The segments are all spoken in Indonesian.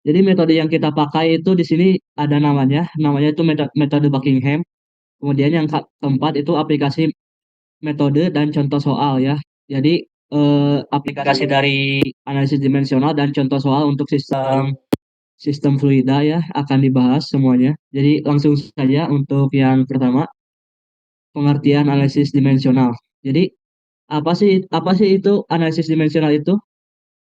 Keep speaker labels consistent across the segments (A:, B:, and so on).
A: Jadi metode yang kita pakai itu di sini ada namanya itu metode Buckingham. Kemudian yang keempat itu aplikasi metode dan contoh soal ya. Jadi aplikasi dari analisis dimensional dan contoh soal untuk sistem sistem fluida ya akan dibahas semuanya. Jadi langsung saja untuk yang pertama, pengertian analisis dimensional. Jadi apa sih itu analisis dimensional itu?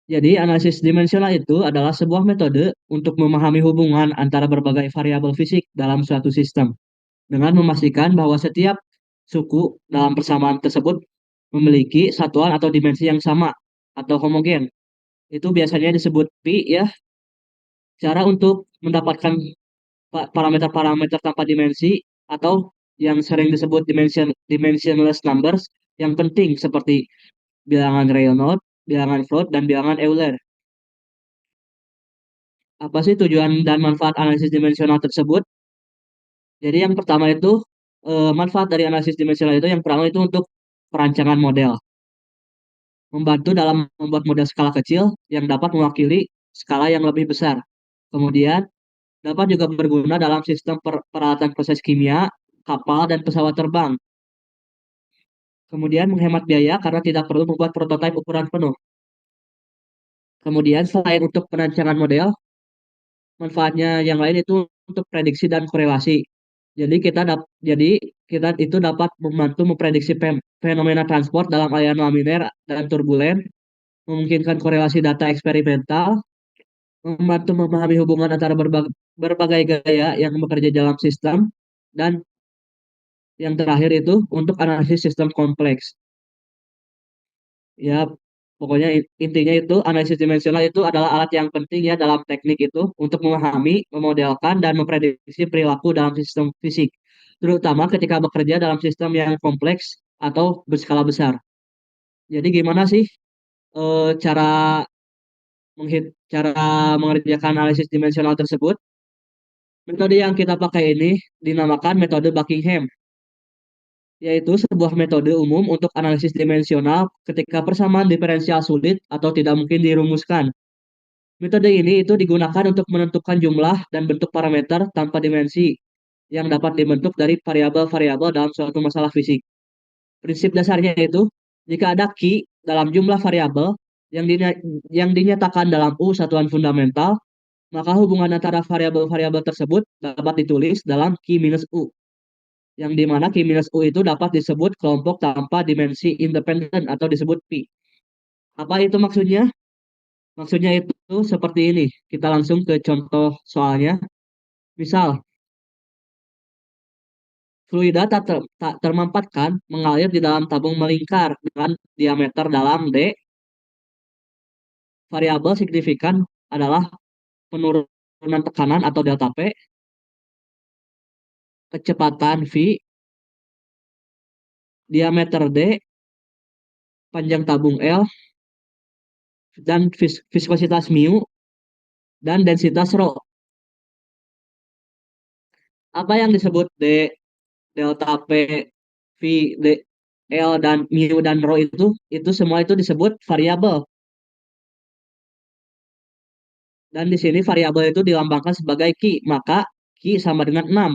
A: Jadi analisis dimensional itu adalah sebuah metode untuk memahami hubungan antara berbagai variabel fisik dalam suatu sistem dengan memastikan bahwa setiap suku dalam persamaan tersebut memiliki satuan atau dimensi yang sama atau homogen. Itu biasanya disebut pi ya. Cara untuk mendapatkan parameter-parameter tanpa dimensi atau yang sering disebut dimensionless numbers yang penting seperti bilangan Reynolds, bilangan Float, dan bilangan Euler. Apa sih tujuan dan manfaat analisis dimensional tersebut? Jadi yang pertama itu manfaat dari analisis dimensional itu yang pertama itu untuk perancangan model, membantu dalam membuat model skala kecil yang dapat mewakili skala yang lebih besar. Kemudian dapat juga berguna dalam sistem peralatan proses kimia, kapal, dan pesawat terbang. Kemudian menghemat biaya karena tidak perlu membuat prototipe ukuran penuh. Kemudian selain untuk perancangan model, manfaatnya yang lain itu untuk prediksi dan korelasi. Jadi kita itu dapat membantu memprediksi fenomena transport dalam aliran laminer dan turbulen, memungkinkan korelasi data eksperimental, membantu memahami hubungan antara berbagai gaya yang bekerja dalam sistem, dan yang terakhir itu untuk analisis sistem kompleks. Ya, pokoknya intinya itu analisis dimensional itu adalah alat yang penting ya dalam teknik itu untuk memahami, memodelkan, dan memprediksi perilaku dalam sistem fisik, terutama ketika bekerja dalam sistem yang kompleks atau berskala besar. Jadi gimana sih cara cara mengerjakan analisis dimensional tersebut? Metode yang kita pakai ini dinamakan metode Buckingham, yaitu sebuah metode umum untuk analisis dimensional ketika persamaan diferensial sulit atau tidak mungkin dirumuskan. Metode ini itu digunakan untuk menentukan jumlah dan bentuk parameter tanpa dimensi yang dapat dibentuk dari variabel-variabel dalam suatu masalah fisik. Prinsip dasarnya itu, jika ada Q dalam jumlah variabel yang dinyatakan dalam U satuan fundamental, maka hubungan antara variabel-variabel tersebut dapat ditulis dalam Q minus U, yang dimana Q minus U itu dapat disebut kelompok tanpa dimensi independen atau disebut pi. Apa itu maksudnya? Maksudnya itu seperti ini. Kita langsung ke contoh soalnya. Misal, fluida tak termampatkan mengalir di dalam tabung melingkar dengan diameter dalam D. Variabel signifikan adalah penurunan tekanan atau delta P, kecepatan V, diameter D, panjang tabung L, dan viskositas mu, dan densitas rho. Apa yang disebut D, delta P, V, D, L, dan mu dan rho itu semua itu disebut variabel. Dan di sini variabel itu dilambangkan sebagai Q, maka Q sama dengan 6.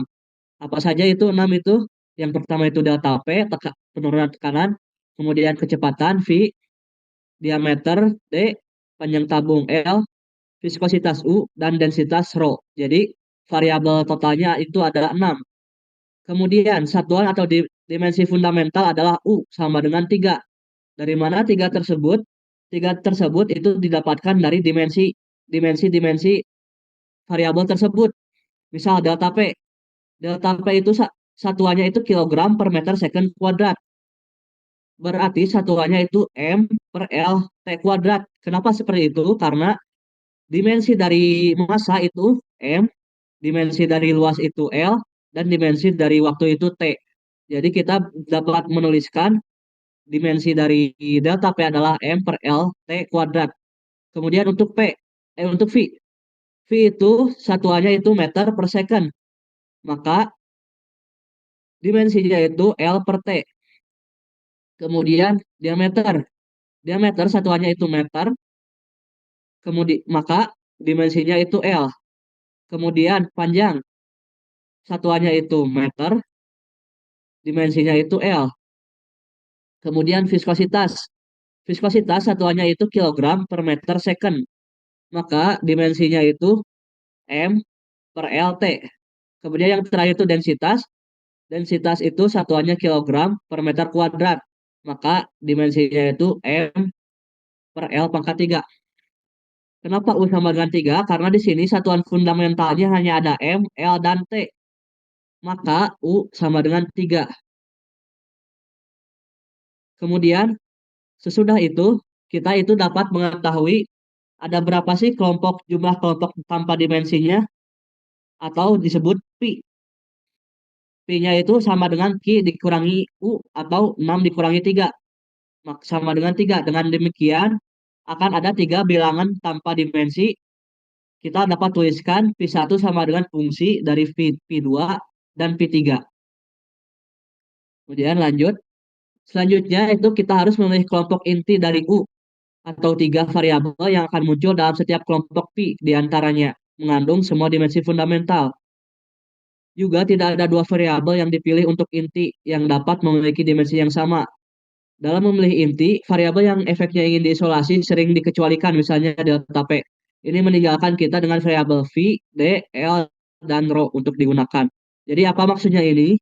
A: Apa saja itu 6 itu? Yang pertama itu delta P, penurunan tekanan, kemudian kecepatan V, diameter D, panjang tabung L, viskositas U, dan densitas rho. Jadi variabel totalnya itu adalah 6. Kemudian satuan atau dimensi fundamental adalah U sama dengan 3. Dari mana 3 tersebut? 3 tersebut itu didapatkan dari dimensi variabel tersebut. Misal delta P. Delta P itu satuannya itu kilogram per meter second kuadrat. Berarti satuannya itu M per L T kuadrat. Kenapa seperti itu? Karena dimensi dari massa itu M, dimensi dari luas itu L, dan dimensi dari waktu itu T. Jadi kita dapat menuliskan dimensi dari delta P adalah M per L T kuadrat. Kemudian untuk V. V itu satuannya itu meter per second. Maka dimensinya itu L per T. Kemudian diameter. Diameter satuannya itu meter. Kemudian maka dimensinya itu L. Kemudian panjang, satuannya itu meter, dimensinya itu L. Kemudian viskositas. Viskositas satuannya itu kilogram per meter second. Maka dimensinya itu M per LT. Kemudian yang terakhir itu densitas. Densitas itu satuannya kilogram per meter kuadrat. Maka dimensinya itu M per L pangkat 3. Kenapa U sama dengan 3? Karena di sini satuan fundamentalnya hanya ada M, L, dan T. Maka U sama dengan 3. Kemudian sesudah itu kita itu dapat mengetahui ada berapa sih jumlah kelompok tanpa dimensinya atau disebut pi. Pi-nya itu sama dengan Q dikurangi U atau 6 dikurangi 3. Sama dengan 3. Dengan demikian akan ada 3 bilangan tanpa dimensi. Kita dapat tuliskan Pi1 sama dengan fungsi dari Pi2 dan Pi3. Kemudian lanjut. Selanjutnya itu kita harus memilih kelompok inti dari U atau 3 variabel yang akan muncul dalam setiap kelompok Pi diantaranya mengandung semua dimensi fundamental. Juga tidak ada 2 variabel yang dipilih untuk inti yang dapat memiliki dimensi yang sama. Dalam memilih inti, variabel yang efeknya ingin diisolasi sering dikecualikan, misalnya delta P. Ini meninggalkan kita dengan variabel V, D, L, dan Rho untuk digunakan. Jadi apa maksudnya ini?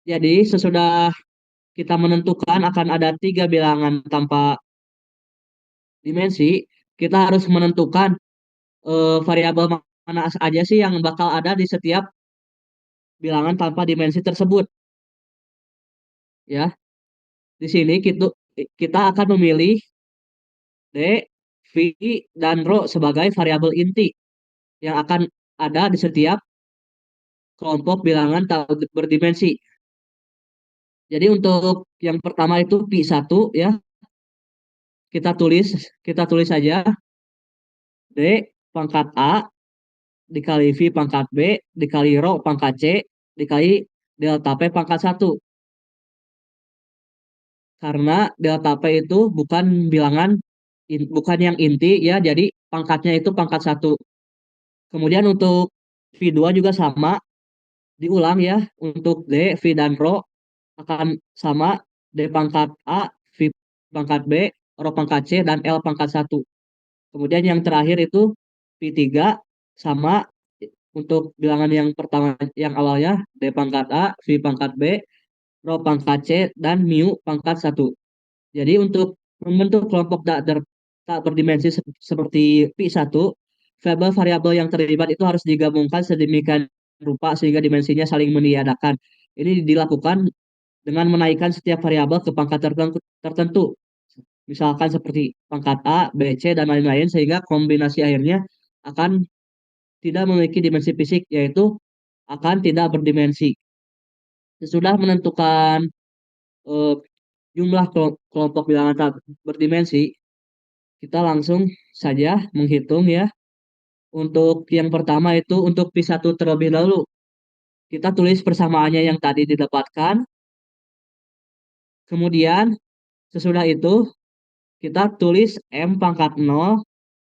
A: Jadi sesudah kita menentukan akan ada 3 bilangan tanpa dimensi, kita harus menentukan variabel mana aja sih yang bakal ada di setiap bilangan tanpa dimensi tersebut. Ya, di sini kita akan memilih D, V, dan Rho sebagai variabel inti yang akan ada di setiap kelompok bilangan tak berdimensi. Jadi untuk yang pertama itu Pi1 ya, kita tulis kita tulis saja D pangkat A dikali V pangkat B dikali Rho pangkat C dikali delta P pangkat 1. Karena delta P itu bukan bilangan bukan yang inti ya, jadi pangkatnya itu pangkat 1. Kemudian untuk V2 juga sama, diulang ya, untuk D, V, dan Rho akan sama, D pangkat A, V pangkat B, Rho pangkat C, dan L pangkat 1. Kemudian yang terakhir itu P3 sama untuk bilangan yang pertama yang awalnya D pangkat A, V pangkat B, Rho pangkat C, dan mu pangkat 1. Jadi untuk membentuk kelompok tak berdimensi seperti Pi1, variabel yang terlibat itu harus digabungkan sedemikian rupa sehingga dimensinya saling meniadakan. Ini dilakukan dengan menaikkan setiap variabel ke pangkat tertentu. Misalkan seperti pangkat A, B, C, dan lain-lain sehingga kombinasi akhirnya akan tidak memiliki dimensi fisik, yaitu akan tidak berdimensi. Sesudah menentukan eh, jumlah kelompok bilangan tak berdimensi, kita langsung saja menghitung ya. Untuk yang pertama itu untuk Pi1 terlebih dahulu. Kita tulis persamaannya yang tadi didapatkan. Kemudian sesudah itu kita tulis M pangkat 0,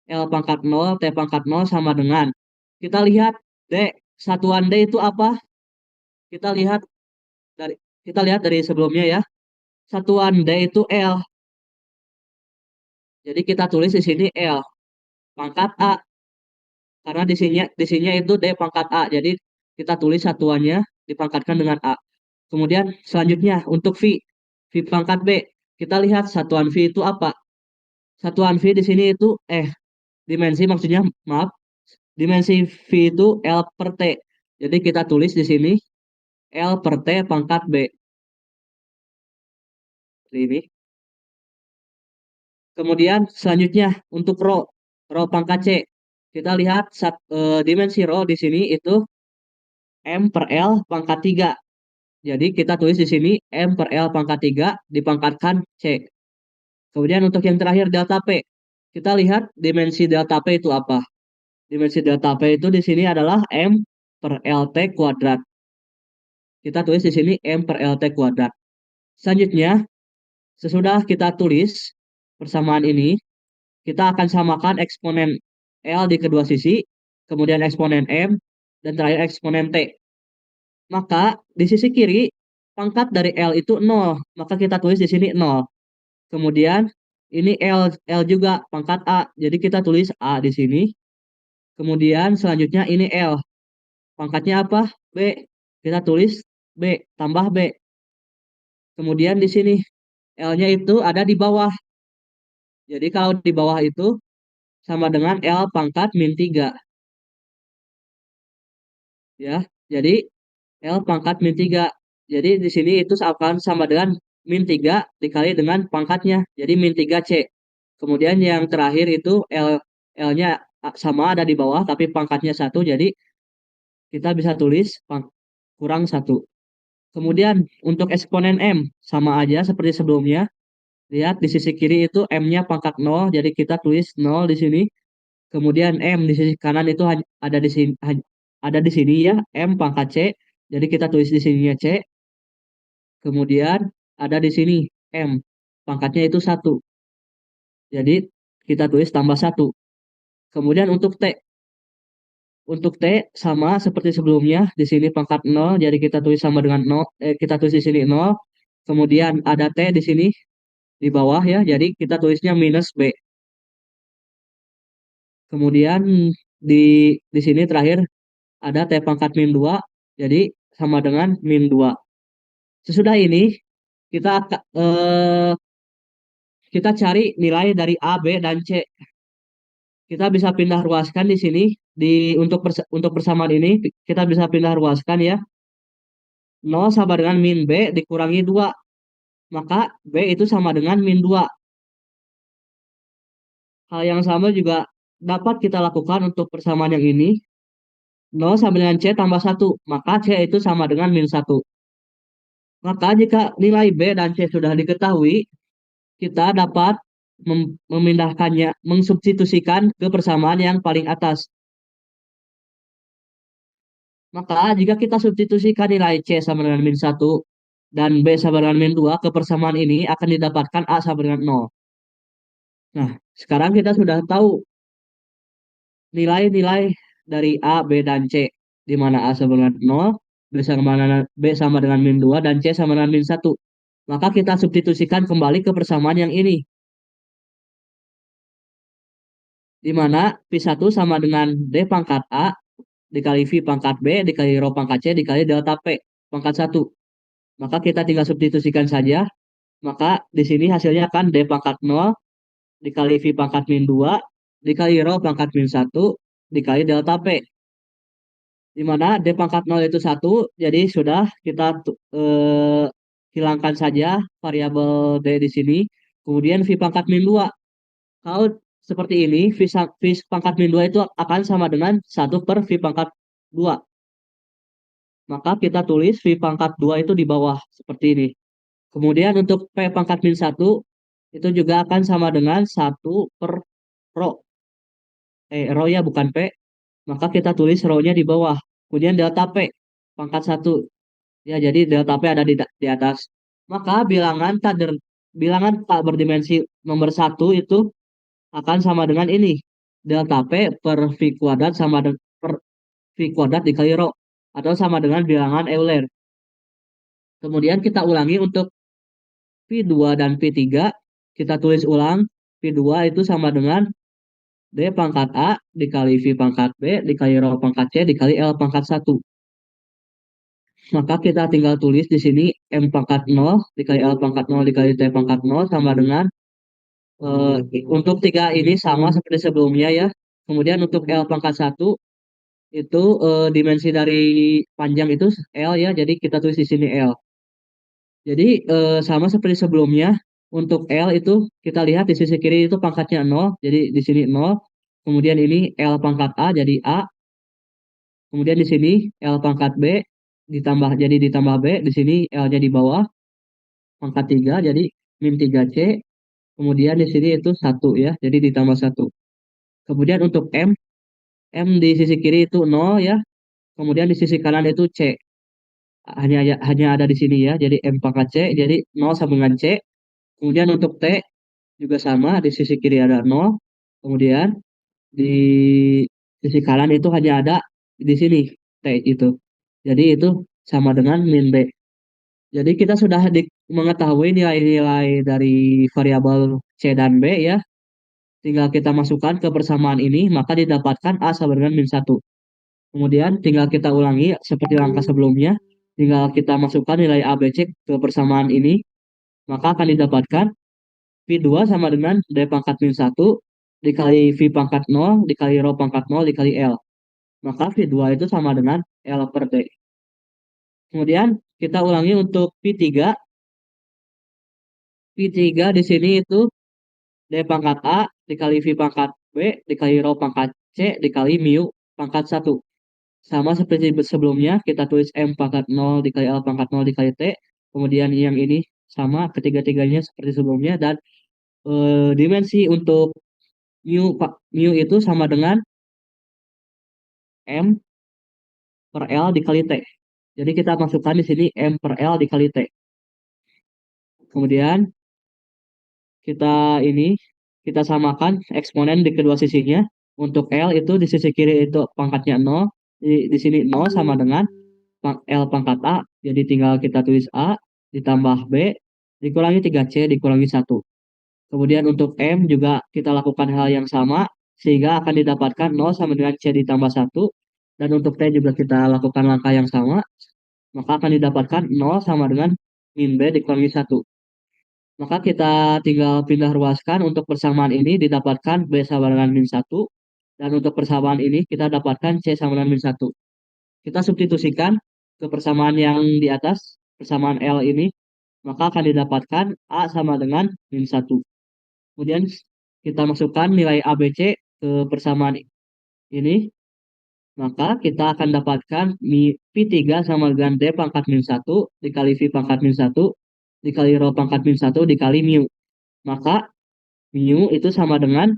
A: L pangkat 0, T pangkat 0 sama dengan. Kita lihat D, satuan D itu apa? Kita lihat dari kita lihat dari sebelumnya ya. Satuan D itu L. Jadi kita tulis di sini L pangkat A. Karena di sini itu D pangkat A. Jadi kita tulis satuannya dipangkatkan dengan A. Kemudian selanjutnya untuk V. V pangkat B. Kita lihat satuan V itu apa? Satuan V di sini itu dimensi maksudnya maaf. Dimensi V itu L per T. Jadi kita tulis di sini L per T pangkat B. Ini. Kemudian selanjutnya untuk rho. Rho pangkat C. Kita lihat dimensi rho di sini itu M per L pangkat 3. Jadi kita tulis di sini M per L pangkat 3 dipangkatkan C. Kemudian untuk yang terakhir delta P. Kita lihat dimensi delta P itu apa? Dimensi delta P itu di sini adalah M per LT kuadrat. Kita tulis di sini M per LT kuadrat. Selanjutnya, sesudah kita tulis persamaan ini, kita akan samakan eksponen L di kedua sisi, kemudian eksponen M, dan terakhir eksponen T. Maka di sisi kiri, pangkat dari L itu nol. Maka kita tulis di sini nol. Kemudian ini L juga pangkat A. Jadi kita tulis A di sini. Kemudian selanjutnya ini L. Pangkatnya apa? B. Kita tulis B tambah B. Kemudian di sini L-nya itu ada di bawah. Jadi kalau di bawah itu sama dengan L pangkat min 3. Ya. Jadi L pangkat min 3. Jadi di sini itu akan sama dengan min 3 dikali dengan pangkatnya. Jadi min 3C. Kemudian yang terakhir itu L-nya sama ada di bawah tapi pangkatnya satu. Jadi kita bisa tulis kurang satu. Kemudian untuk eksponen M sama aja seperti sebelumnya. Lihat di sisi kiri itu M-nya pangkat nol, jadi kita tulis nol di sini. Kemudian M di sisi kanan itu ada di sini ada di sini ya, M pangkat C. Jadi kita tulis di sininya C. Kemudian ada di sini M pangkatnya itu satu. Jadi kita tulis tambah satu. Kemudian untuk T sama seperti sebelumnya, di sini pangkat nol, jadi kita tulis sama dengan nol, kita tulis di sini nol. Kemudian ada T di sini di bawah ya, jadi kita tulisnya minus B. Kemudian di di sini terakhir ada T pangkat min 2, jadi sama dengan min 2. Sesudah ini kita kita cari nilai dari A, B, dan C. Kita bisa pindah ruaskan di sini untuk persamaan ini kita bisa pindah ruaskan ya. Nol sama dengan min B dikurangi 2. Maka B itu sama dengan min 2. Hal yang sama juga dapat kita lakukan untuk persamaan yang ini. Nol sama dengan C tambah satu, maka C itu sama dengan min satu. Maka jika nilai B dan C sudah diketahui, kita dapat memindahkannya, mensubstitusikan ke persamaan yang paling atas. Maka jika kita substitusikan nilai C sama dengan min satu dan B sama dengan min 2 ke persamaan ini akan didapatkan A sama dengan nol. Nah, sekarang kita sudah tahu nilai-nilai dari A, B, dan C, di mana A sama dengan nol, B sama dengan min 2 dan C sama dengan min satu. Maka kita substitusikan kembali ke persamaan yang ini, di mana P1 sama dengan D pangkat A dikali V pangkat B dikali rho pangkat C dikali delta P pangkat satu. Maka kita tinggal substitusikan saja. Maka di sini hasilnya akan D pangkat 0 dikali V pangkat min 2 dikali rho pangkat min satu dikali delta P. Di mana D pangkat 0 itu satu, jadi sudah kita hilangkan saja variabel D di sini. Kemudian V pangkat min 2. Kalau seperti ini, V pangkat min 2 itu akan sama dengan satu per V pangkat 2. Maka kita tulis V pangkat 2 itu di bawah, seperti ini. Kemudian untuk P pangkat min satu itu juga akan sama dengan satu per rho. Rho ya bukan P. Maka kita tulis rho-nya di bawah. Kemudian delta P pangkat satu. Ya, jadi delta P ada di atas. Maka bilangan tak berdimensi nomor satu itu akan sama dengan ini. Delta P per V kuadrat sama dengan per V kuadrat dikali rho. Atau sama dengan bilangan Euler. Kemudian kita ulangi untuk V2 dan V3. Kita tulis ulang. V2 itu sama dengan D pangkat A dikali V pangkat B dikali rho pangkat C dikali L pangkat satu. Maka kita tinggal tulis di sini M pangkat 0 dikali L pangkat 0 dikali T pangkat 0 sama dengan eh, untuk tiga ini sama seperti sebelumnya ya. Kemudian untuk L pangkat satu itu dimensi dari panjang itu L ya. Jadi kita tulis di sini L. Jadi sama seperti sebelumnya. Untuk L itu kita lihat di sisi kiri itu pangkatnya 0. Jadi di sini 0. Kemudian ini L pangkat A jadi A. Kemudian di sini L pangkat B ditambah B. Di sini L-nya di bawah pangkat 3 jadi min 3C. Kemudian di sini itu satu ya. Jadi ditambah satu. Kemudian untuk M di sisi kiri itu 0 ya. Kemudian di sisi kanan itu C. Hanya ada di sini ya. Jadi M pangkat C. Jadi 0 sama dengan C. Kemudian untuk T juga sama. Di sisi kiri ada 0. Kemudian di sisi kanan itu hanya ada di sini T itu. Jadi itu sama dengan min B. Jadi kita sudah mengetahui nilai-nilai dari variabel C dan B ya. Tinggal kita masukkan ke persamaan ini, maka didapatkan A sama dengan min satu. Kemudian tinggal kita ulangi seperti langkah sebelumnya. Tinggal kita masukkan nilai A, B, C ke persamaan ini, maka akan didapatkan V2 sama dengan D pangkat min satu dikali V pangkat nol dikali rho pangkat nol dikali L. Maka V2 itu sama dengan L per D. Kemudian kita ulangi untuk V3. V3 di sini itu D pangkat A dikali V pangkat B dikali rho pangkat C dikali mu pangkat satu. Sama seperti sebelumnya, kita tulis M pangkat nol dikali L pangkat nol dikali T. Kemudian yang ini sama ketiga-tiganya seperti sebelumnya. Dan dimensi untuk mu itu sama dengan M per L dikali T. Jadi kita masukkan di sini M per L dikali T. Kemudian kita kita samakan eksponen di kedua sisinya. Untuk L itu di sisi kiri itu pangkatnya nol, di sini nol sama dengan L pangkat A. Jadi tinggal kita tulis A ditambah B dikurangi 3C dikurangi satu. Kemudian untuk M juga kita lakukan hal yang sama sehingga akan didapatkan nol sama dengan C ditambah satu. Dan untuk T juga kita lakukan langkah yang sama, maka akan didapatkan nol sama dengan min B dikurangi satu. Maka kita tinggal pindah ruaskan untuk persamaan ini didapatkan B sama dengan min satu. Dan untuk persamaan ini kita dapatkan C sama dengan min satu. Kita substitusikan ke persamaan yang di atas, persamaan L ini, maka akan didapatkan A sama dengan min satu. Kemudian kita masukkan nilai A, B, C ke persamaan ini, maka kita akan dapatkan P3 sama dengan D pangkat min satu dikali V pangkat min satu dikali rho pangkat min satu dikali mu. Maka mu itu sama dengan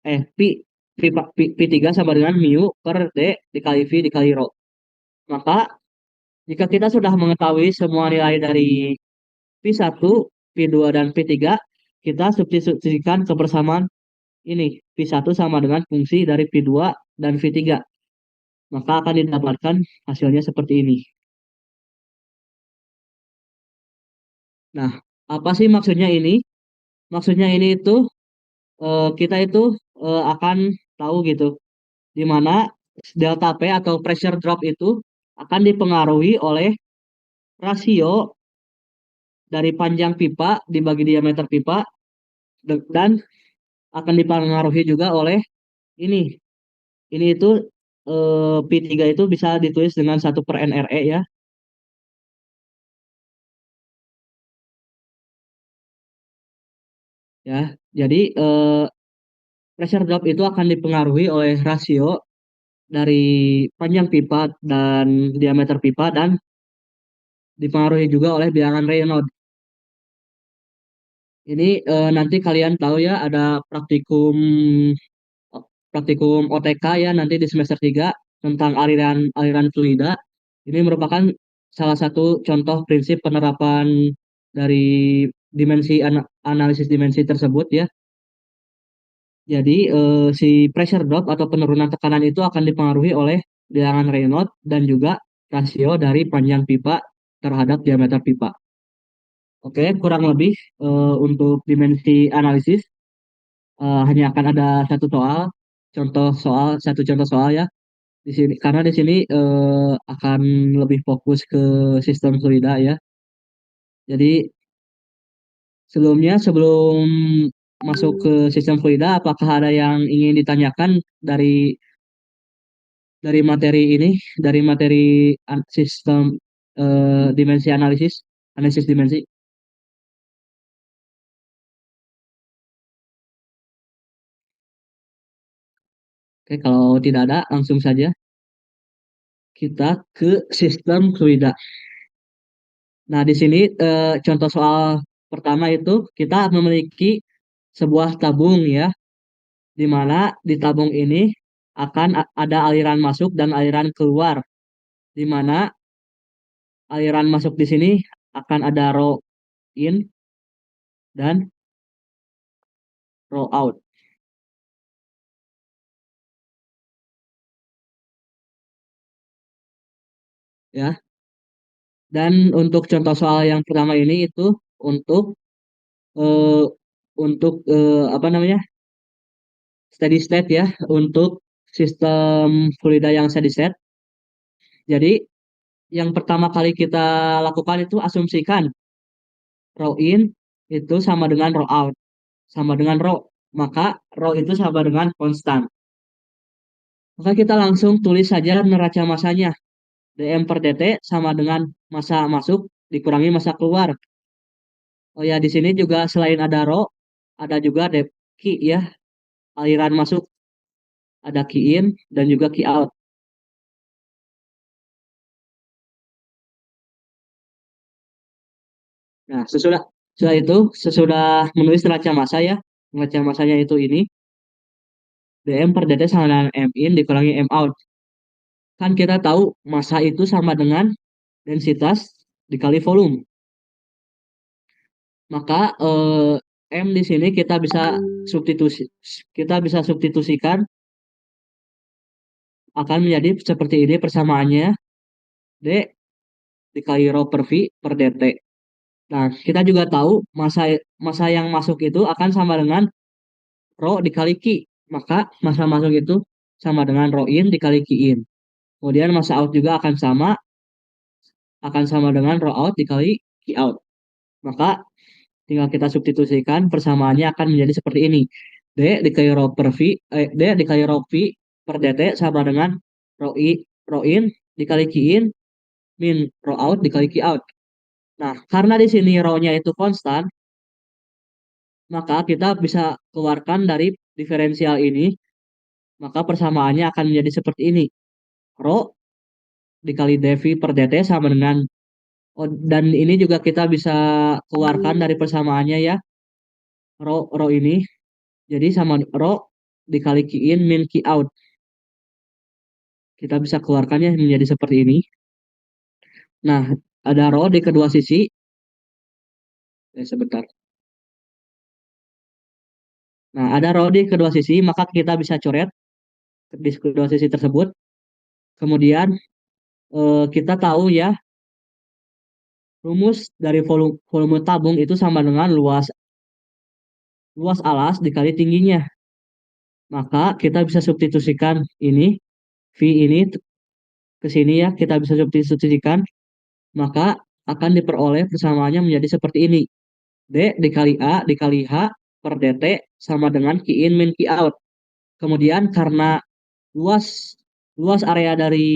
A: P3 sama dengan mu per D dikali V dikali rho. Maka jika kita sudah mengetahui semua nilai dari P1, P2, dan P3, kita substitusikan ke persamaan ini. P1 sama dengan fungsi dari P2 dan V3. Maka akan didapatkan hasilnya seperti ini. Nah, apa sih maksudnya ini? Maksudnya ini itu kita itu akan tahu gitu, di mana delta P atau pressure drop itu akan dipengaruhi oleh rasio dari panjang pipa dibagi diameter pipa dan akan dipengaruhi juga oleh ini. Ini itu P3 itu bisa ditulis dengan 1/NRE ya. Ya, jadi pressure drop itu akan dipengaruhi oleh rasio dari panjang pipa dan diameter pipa dan dipengaruhi juga oleh bilangan Reynolds. Ini nanti kalian tahu ya ada praktikum OTK ya nanti di semester 3 tentang aliran aliran fluida. Ini merupakan salah satu contoh prinsip penerapan dari analisis dimensi tersebut ya. Jadi si pressure drop atau penurunan tekanan itu akan dipengaruhi oleh bilangan Reynolds dan juga rasio dari panjang pipa terhadap diameter pipa. Oke, kurang lebih untuk dimensi analisis hanya akan ada satu contoh soal ya di sini karena di sini akan lebih fokus ke sistem fluida ya. Jadi sebelum masuk ke sistem fluida, apakah ada yang ingin ditanyakan dari materi ini, dari materi sistem dimensi analisis dimensi? Oke, kalau tidak ada, langsung saja kita ke sistem fluida. Nah, di sini contoh soal pertama itu kita memiliki sebuah tabung ya, di mana di tabung ini akan ada aliran masuk dan aliran keluar, di mana aliran masuk di sini akan ada row in dan row out. ya. Dan untuk contoh soal yang pertama ini itu untuk eh, apa namanya, steady state ya, untuk sistem fluida yang steady state. Jadi yang pertama kali kita lakukan itu asumsikan row in itu sama dengan row out, sama dengan row. Maka row itu sama dengan konstan. Maka kita langsung tulis saja neraca masanya. dm per dt sama dengan masa masuk dikurangi masa keluar. Oh ya, di sini juga selain ada row, ada juga key ya, aliran masuk, ada key in dan juga key out. Nah, sesudah menulis neraca masa ya, neraca masanya itu ini, dm per dt sama dengan m in dikurangi m out. Kan kita tahu massa itu sama dengan densitas dikali volume. Maka M di sini kita bisa substitusikan akan menjadi seperti ini persamaannya D dikali rho per V per dt. Nah, kita juga tahu massa massa yang masuk itu akan sama dengan rho dikali Q. Maka massa masuk itu sama dengan rho in dikali Q in. Kemudian massa out juga akan sama dengan rho out dikali Q out. Maka tinggal kita substitusikan persamaannya akan menjadi seperti ini. D dikali rho per V, D dikali rho V per dt sama dengan rho in dikali Q in min rho out dikali Q out. Nah, karena di sini rho-nya itu konstan, maka kita bisa keluarkan dari diferensial ini, maka persamaannya akan menjadi seperti ini. Rho dikali dV per dt sama dengan, oh, dan ini juga kita bisa keluarkan dari persamaannya ya, rho ini. Jadi sama rho dikali Q in min Q out. Kita bisa keluarkannya menjadi seperti ini. Nah, ada rho di kedua sisi. Sebentar. Nah, ada rho di kedua sisi, maka kita bisa coret di kedua sisi tersebut. Kemudian kita tahu ya, rumus dari volume tabung itu sama dengan luas luas alas dikali tingginya. Maka kita bisa substitusikan ini, V ini ke sini ya, kita bisa substitusikan, maka akan diperoleh persamaannya menjadi seperti ini. D dikali A dikali H per dt sama dengan Q in min Q out. Kemudian karena luas luas area dari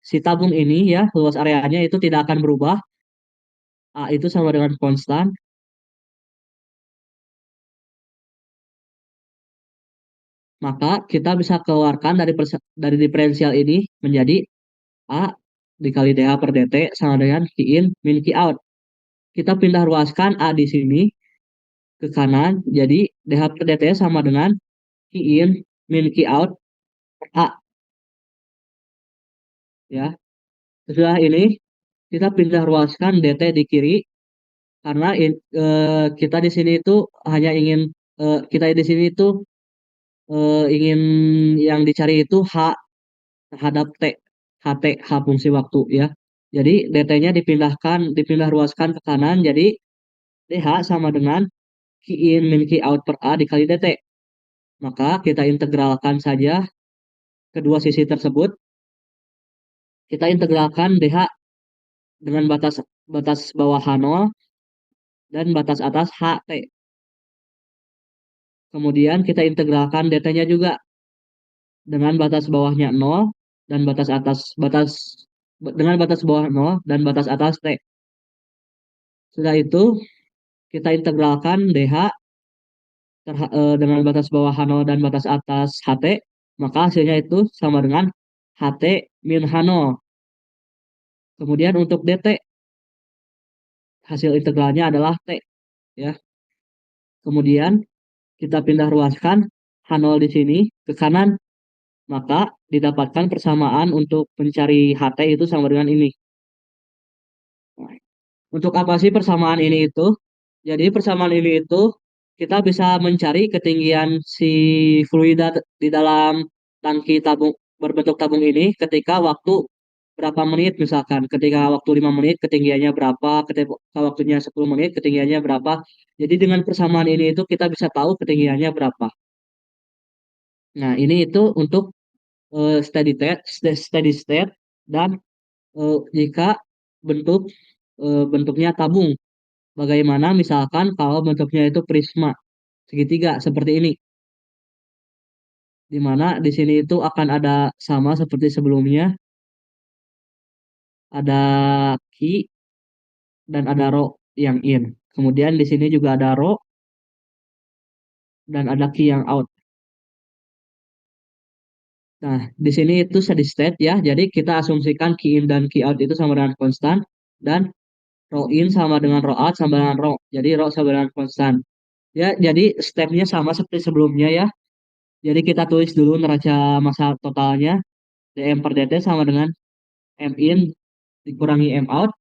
A: si tabung ini ya, luas areanya itu tidak akan berubah. A itu sama dengan konstan. Maka kita bisa keluarkan dari diferensial ini menjadi A dikali dH per dt sama dengan Q in min Q out. Kita pindah ruaskan A di sini ke kanan, jadi dH per dt sama dengan Q in min Q out per A ya. Setelah ini kita pindah ruaskan dt di kiri karena kita di sini itu hanya ingin kita di sini itu ingin yang dicari itu H terhadap T, HT, H fungsi waktu ya. Jadi dt-nya dipindah ruaskan ke kanan, jadi dh sama dengan Q in min Q out per A dikali dt. Maka kita integralkan saja kedua sisi tersebut. Kita integralkan dh dengan batas batas bawah H0 dan batas atas HT. Kemudian kita integralkan dt-nya juga dengan batas bawahnya 0 dan batas atas dengan batas bawah 0 dan batas atas T. Setelah itu kita integralkan dh dengan batas bawah H0 dan batas atas HT, maka hasilnya itu sama dengan HT min H0. Kemudian untuk dt, hasil integralnya adalah T. Ya. Kemudian kita pindah ruaskan H0 di sini ke kanan, maka didapatkan persamaan untuk mencari HT itu sama dengan ini. Nah, untuk apa sih persamaan ini itu? Jadi persamaan ini itu kita bisa mencari ketinggian si fluida di dalam tangki tabung berbentuk tabung ini ketika waktu berapa menit misalkan. Ketika waktu 5 menit ketinggiannya berapa, ketika waktunya 10 menit ketinggiannya berapa. Jadi dengan persamaan ini itu kita bisa tahu ketinggiannya berapa. Nah, ini itu untuk steady state dan jika bentuk bentuknya tabung. Bagaimana misalkan kalau bentuknya itu prisma segitiga seperti ini, di mana di sini itu akan ada sama seperti sebelumnya, ada key dan ada row yang in. Kemudian di sini juga ada row dan ada key yang out. Nah, di sini itu steady state ya. Jadi kita asumsikan key in dan key out itu sama dengan konstan dan row in sama dengan row out sama dengan row. Jadi row sama dengan konstan. Ya, jadi stepnya sama seperti sebelumnya ya. Jadi kita tulis dulu neraca massa totalnya. dm per dt sama dengan m in dikurangi m out.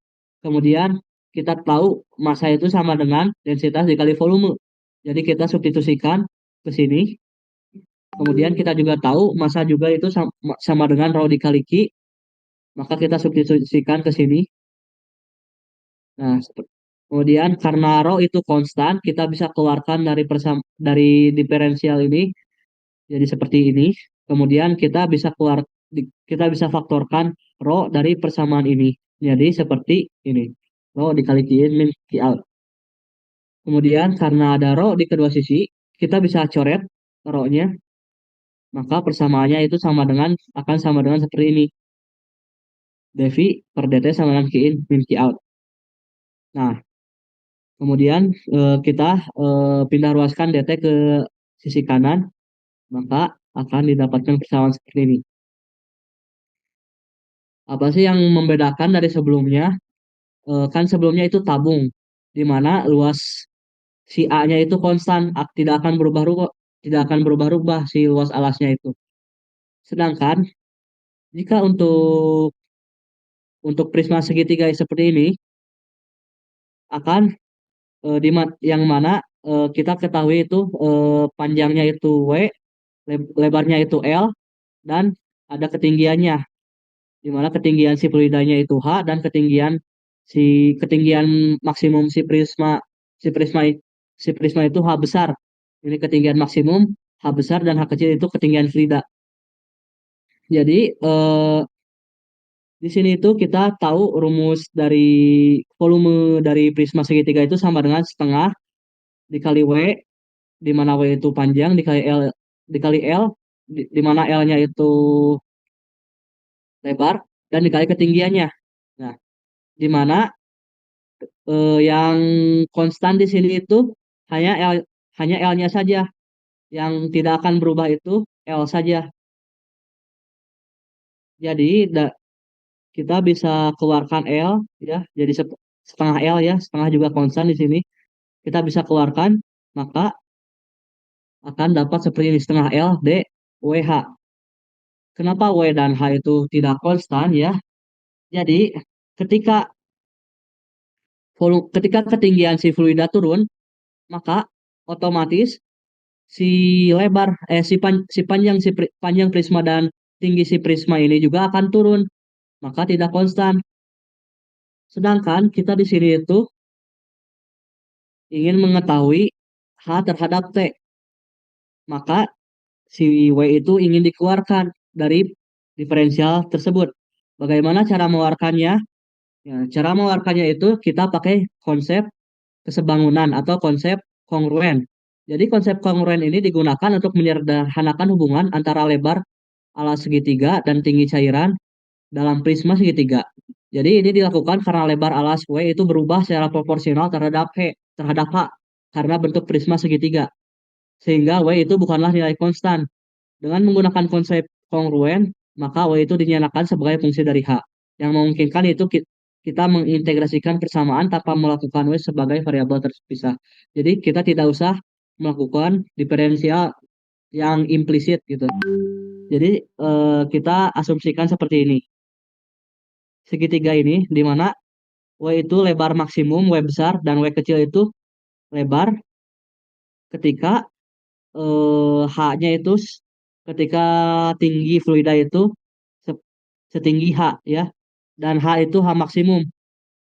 A: Kemudian kita tahu massa itu sama dengan densitas dikali volume. Jadi kita substitusikan ke sini. Kemudian kita juga tahu massa juga itu sama dengan rho dikali Q. Maka kita substitusikan ke sini. Nah, kemudian karena rho itu konstan, kita bisa keluarkan dari diferensial ini jadi seperti ini. Kemudian kita bisa faktorkan rho dari persamaan ini. Jadi seperti ini. Rho dikali Q in min Q out. Kemudian karena ada rho di kedua sisi, kita bisa coret rho-nya, maka persamaannya itu akan sama dengan seperti ini. dV per dt sama dengan Q in min Q out. Nah, kemudian kita pindah ruaskan dt ke sisi kanan, maka akan didapatkan persamaan seperti ini. Apa sih yang membedakan dari sebelumnya? Kan sebelumnya itu tabung, di mana luas si A-nya itu konstan, tidak akan berubah-ubah si luas alasnya itu. Sedangkan jika untuk prisma segitiga seperti ini akan yang mana kita ketahui itu panjangnya itu W, lebarnya itu L, dan ada ketinggiannya, di mana ketinggian si fluidanya itu H dan ketinggian maksimum si prisma si prisma itu H besar. Ini ketinggian maksimum H besar dan H kecil itu ketinggian fluida. Jadi di sini itu kita tahu rumus dari volume dari prisma segitiga itu sama dengan setengah dikali W, di mana W itu panjang, dikali L, di mana L-nya itu lebar, dan dikali ketinggiannya. Nah, di mana yang konstan di sini itu hanya L, hanya L-nya saja. Yang tidak akan berubah itu L saja. Jadi kita bisa keluarkan L ya, jadi setengah L ya, setengah juga konstan di sini. Kita bisa keluarkan, maka akan dapat seperti ini setengah L D WH. Kenapa W dan H itu tidak konstan ya? Jadi ketika ketika ketinggian si fluida turun, maka otomatis si panjang prisma dan tinggi si prisma ini juga akan turun, maka tidak konstan. Sedangkan kita di sini itu ingin mengetahui H terhadap T, maka si W itu ingin dikeluarkan dari diferensial tersebut. Bagaimana cara mengeluarkannya? Ya, cara mengeluarkannya itu kita pakai konsep kesebangunan atau konsep kongruen. Jadi konsep kongruen ini digunakan untuk menyederhanakan hubungan antara lebar alas segitiga dan tinggi cairan dalam prisma segitiga. Jadi ini dilakukan karena lebar alas W itu berubah secara proporsional terhadap H karena bentuk prisma segitiga. Sehingga W itu bukanlah nilai konstan. Dengan menggunakan konsep kongruen, maka W itu dinyatakan sebagai fungsi dari H. Yang memungkinkan itu kita mengintegrasikan persamaan tanpa melakukan W sebagai variabel terpisah. Jadi kita tidak usah melakukan diferensial yang implisit gitu. Jadi kita asumsikan seperti ini. Segitiga ini di mana W itu lebar maksimum, W besar, dan W kecil itu lebar ketika H-nya itu ketika tinggi fluida itu setinggi H ya. dan H itu H maksimum.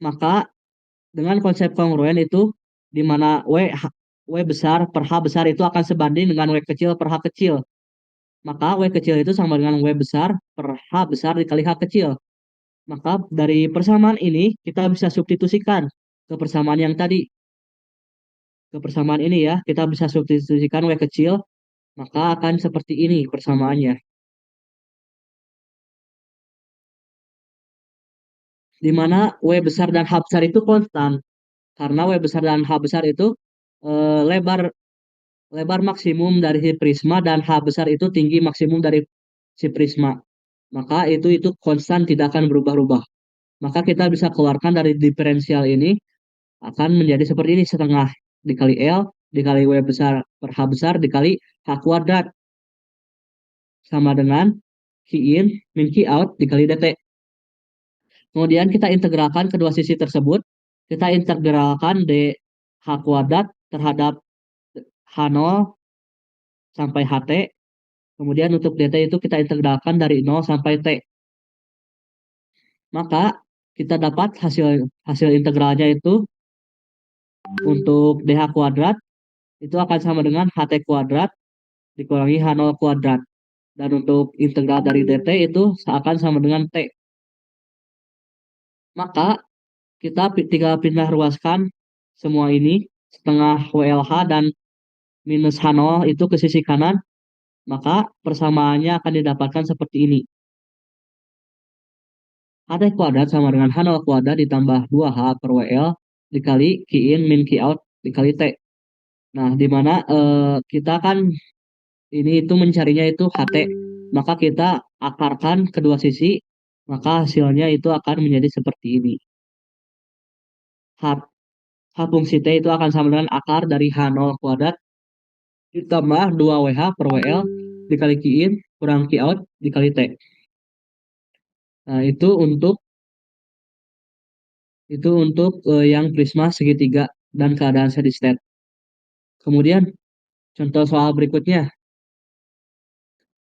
A: Maka dengan konsep kongruen itu di mana W besar per H besar itu akan sebanding dengan W kecil per H kecil. Maka W kecil itu sama dengan W besar per H besar dikali H kecil. Maka dari persamaan ini kita bisa substitusikan ke persamaan yang tadi. Ke persamaan ini ya, kita bisa substitusikan W kecil, maka akan seperti ini persamaannya. Di mana W besar dan H besar itu konstan. Karena W besar dan H besar itu lebar lebar maksimum dari si prisma dan H besar itu tinggi maksimum dari si prisma. Maka itu konstan tidak akan berubah-ubah. Maka kita bisa keluarkan dari diferensial ini akan menjadi seperti ini setengah dikali L dikali W besar per H besar dikali H kuadrat sama dengan Q in min Q out dikali dt. Kemudian kita integralkan kedua sisi tersebut. Kita integralkan dH kuadrat terhadap H0 sampai HT. Kemudian untuk dt itu kita integralkan dari 0 sampai T. Maka kita dapat hasil hasil integralnya itu untuk dH kuadrat itu akan sama dengan HT kuadrat dikurangi H0 kuadrat. Dan untuk integral dari dt itu akan sama dengan T. Maka kita tinggal pindah ruaskan semua ini setengah WLH dan minus H0 itu ke sisi kanan, maka persamaannya akan didapatkan seperti ini. HT kuadrat sama dengan H0 kuadrat ditambah 2H per WL dikali Q in min Q out dikali T. Nah, di mana kita kan ini itu mencarinya itu HT, maka kita akarkan kedua sisi, maka hasilnya itu akan menjadi seperti ini. H, H fungsi T itu akan sama dengan akar dari H0 kuadrat ditambah 2WH per WL dikali Q in kurang Q out dikali T. Nah, itu untuk yang prisma segitiga dan keadaan steady state. Kemudian contoh soal berikutnya,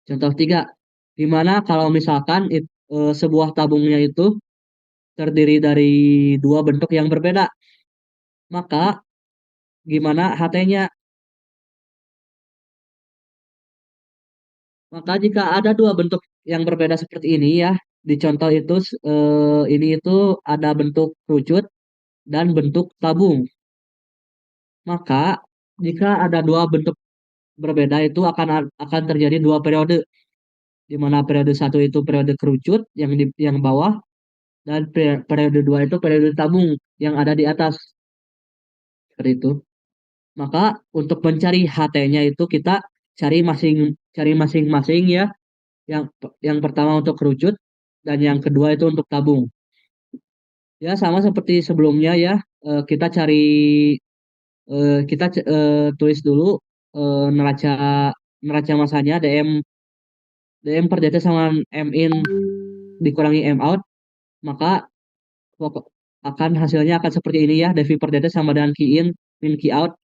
A: contoh 3, di mana kalau misalkan sebuah tabungnya itu terdiri dari dua bentuk yang berbeda, maka gimana HT-nya? Maka jika ada dua bentuk yang berbeda seperti ini ya, di contoh itu ini itu ada bentuk kerucut dan bentuk tabung. Maka jika ada dua bentuk berbeda itu akan terjadi dua periode, di mana periode satu itu periode kerucut yang bawah dan periode dua itu periode tabung yang ada di atas seperti itu. Maka untuk mencari HT-nya itu kita cari masing-masing ya. Yang yang pertama untuk kerucut dan yang kedua itu untuk tabung. Ya sama seperti sebelumnya ya. Kita tulis dulu neraca neraca masanya dm per dt sama m in dikurangi m out, maka pokok akan hasilnya akan seperti ini ya. Devi per dt sama dengan q in min q out.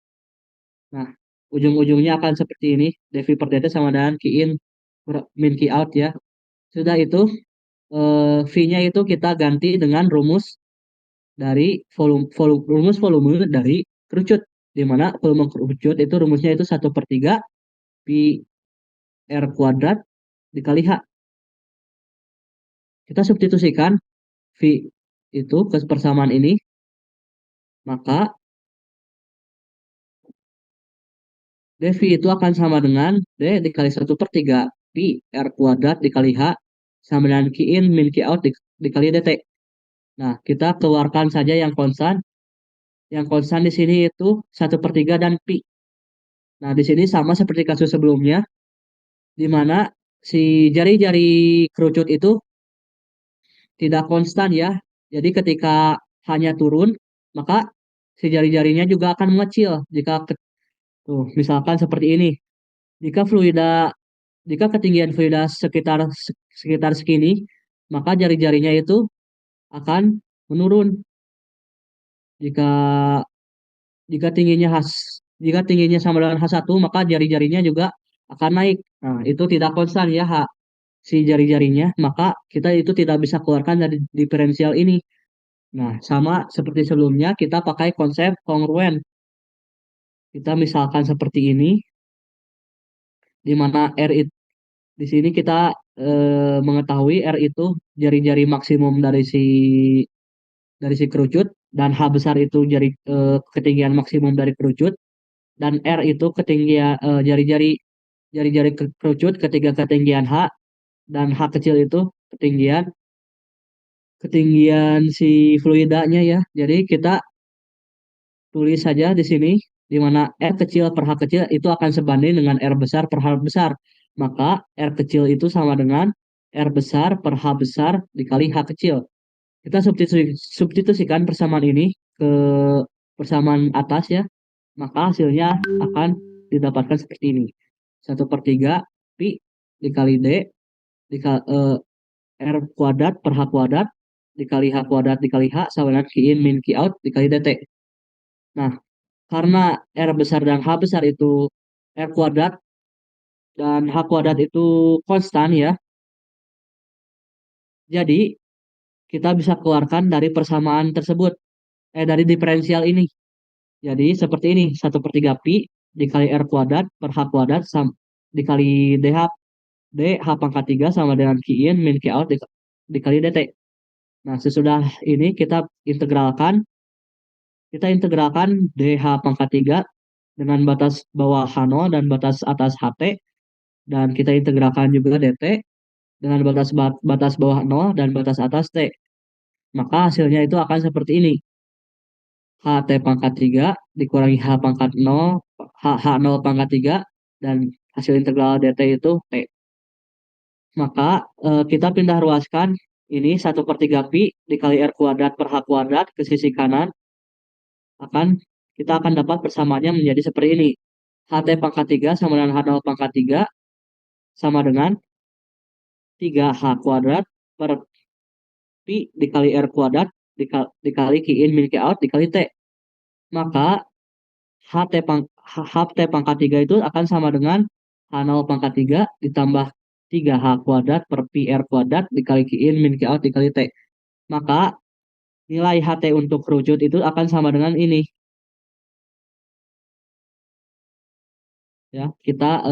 A: Nah, ujung-ujungnya akan seperti ini. Devi per dt sama dengan q in min q out ya. Sudah itu V-nya itu kita ganti dengan rumus volume dari kerucut, di mana volume kerucut itu rumusnya itu 1/3 pi R kuadrat dikali H. Kita substitusikan V itu ke persamaan ini, maka dV itu akan sama dengan D dikali 1/3 pi R kuadrat dikali H sama dengan Q in min Q out dikali dt. Nah, kita keluarkan saja yang konstan. Yang konstan di sini itu 1/3 dan pi. Nah, di sini sama seperti kasus sebelumnya, di mana si jari-jari kerucut itu tidak konstan ya. Jadi ketika hanya turun, maka si jari-jarinya juga akan mengecil. Tuh, misalkan seperti ini. Jika fluida jika ketinggian fluida sekitar segini, maka jari-jarinya itu akan menurun. Jika jika tingginya jika tingginya sama dengan H1, maka jari-jarinya juga akan naik. Nah, itu tidak konstan ya, H. si jari-jarinya, maka kita itu tidak bisa keluarkan dari diferensial ini. Nah, sama seperti sebelumnya, kita pakai konsep kongruen. Kita misalkan seperti ini, di mana di sini kita mengetahui R itu jari-jari maksimum dari si kerucut, dan H besar itu ketinggian maksimum dari kerucut, dan R itu ketinggian jari-jari kerucut ketiga ketinggian H, dan H kecil itu ketinggian ketinggian si fluidanya ya. Jadi kita tulis saja di sini, di mana R kecil per H kecil itu akan sebanding dengan R besar per H besar. Maka R kecil itu sama dengan R besar per H besar dikali H kecil. Kita substitusikan persamaan ini ke persamaan atas ya. Maka hasilnya akan didapatkan seperti ini. 1/3 pi dikali D dikali R kuadrat per H kuadrat dikali H kuadrat dikali H sama dengan Q in min Q out dikali dt. Nah, karena R besar dan H besar itu R kuadrat dan H kuadrat itu konstan ya, jadi kita bisa keluarkan dari persamaan tersebut, dari diferensial ini. Jadi seperti ini, 1/3 pi dikali R kuadrat per H kuadrat dikali DH pangkat 3 sama dengan Q in min Q out dikali dt. Nah, sesudah ini kita integralkan DH pangkat 3 dengan batas bawah H0 dan batas atas HT, dan kita integralkan juga dt dengan batas bawah 0 dan batas atas T. Maka hasilnya itu akan seperti ini. HT pangkat 3 dikurangi H pangkat 0, H0 pangkat 3, dan hasil integral dt itu T. Maka kita pindah ruaskan ini 1/3 pi dikali R kuadrat per H kuadrat ke sisi kanan, kita akan dapat persamaannya menjadi seperti ini. HT pangkat 3 sama dengan H0 pangkat 3 sama dengan 3H kuadrat per pi dikali R kuadrat dikali Q in min Q out dikali T. Maka HT pangkat 3 itu akan sama dengan H0 pangkat 3 ditambah 3H kuadrat per pi R kuadrat dikali Q in min Q out dikali T. Maka nilai HT untuk kerucut itu akan sama dengan ini. Ya, kita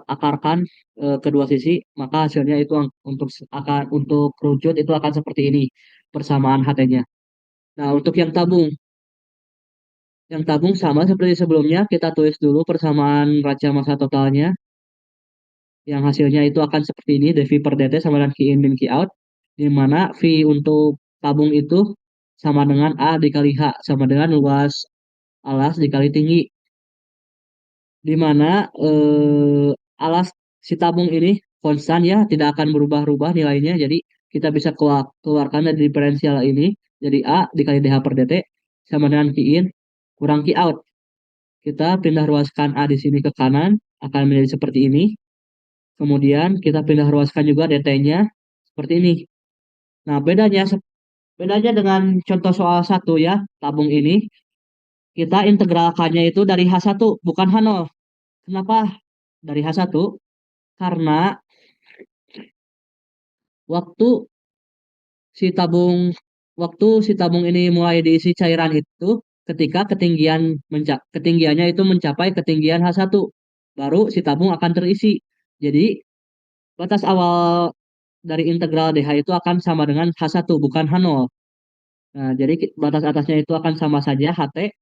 A: akarkan kedua sisi, maka hasilnya itu untuk kerucut itu akan seperti ini persamaan HT-nya. Nah, untuk yang tabung sama seperti sebelumnya, kita tulis dulu persamaan raca massa totalnya, yang hasilnya itu akan seperti ini, dV per dt sama dengan Q in min Q out, di mana V untuk tabung itu sama dengan A dikali H, sama dengan luas alas dikali tinggi, di mana alas si tabung ini konstan ya, tidak akan berubah-ubah nilainya. Jadi kita bisa keluarkan dari diferensial ini, jadi A dikali dH per dt sama dengan Q in kurang Q out. Kita pindah ruaskan A di sini ke kanan, akan menjadi seperti ini. Kemudian kita pindah ruaskan juga dt-nya seperti ini. Nah, bedanya dengan contoh soal satu ya, tabung ini kita integralkannya itu dari H1 bukan H0. Kenapa dari H1? Karena waktu si tabung si tabung ini mulai diisi cairan itu ketika ketinggiannya itu mencapai ketinggian H1, baru si tabung akan terisi. Jadi batas awal dari integral DH itu akan sama dengan H1 bukan H0. Nah, jadi batas atasnya itu akan sama saja HT.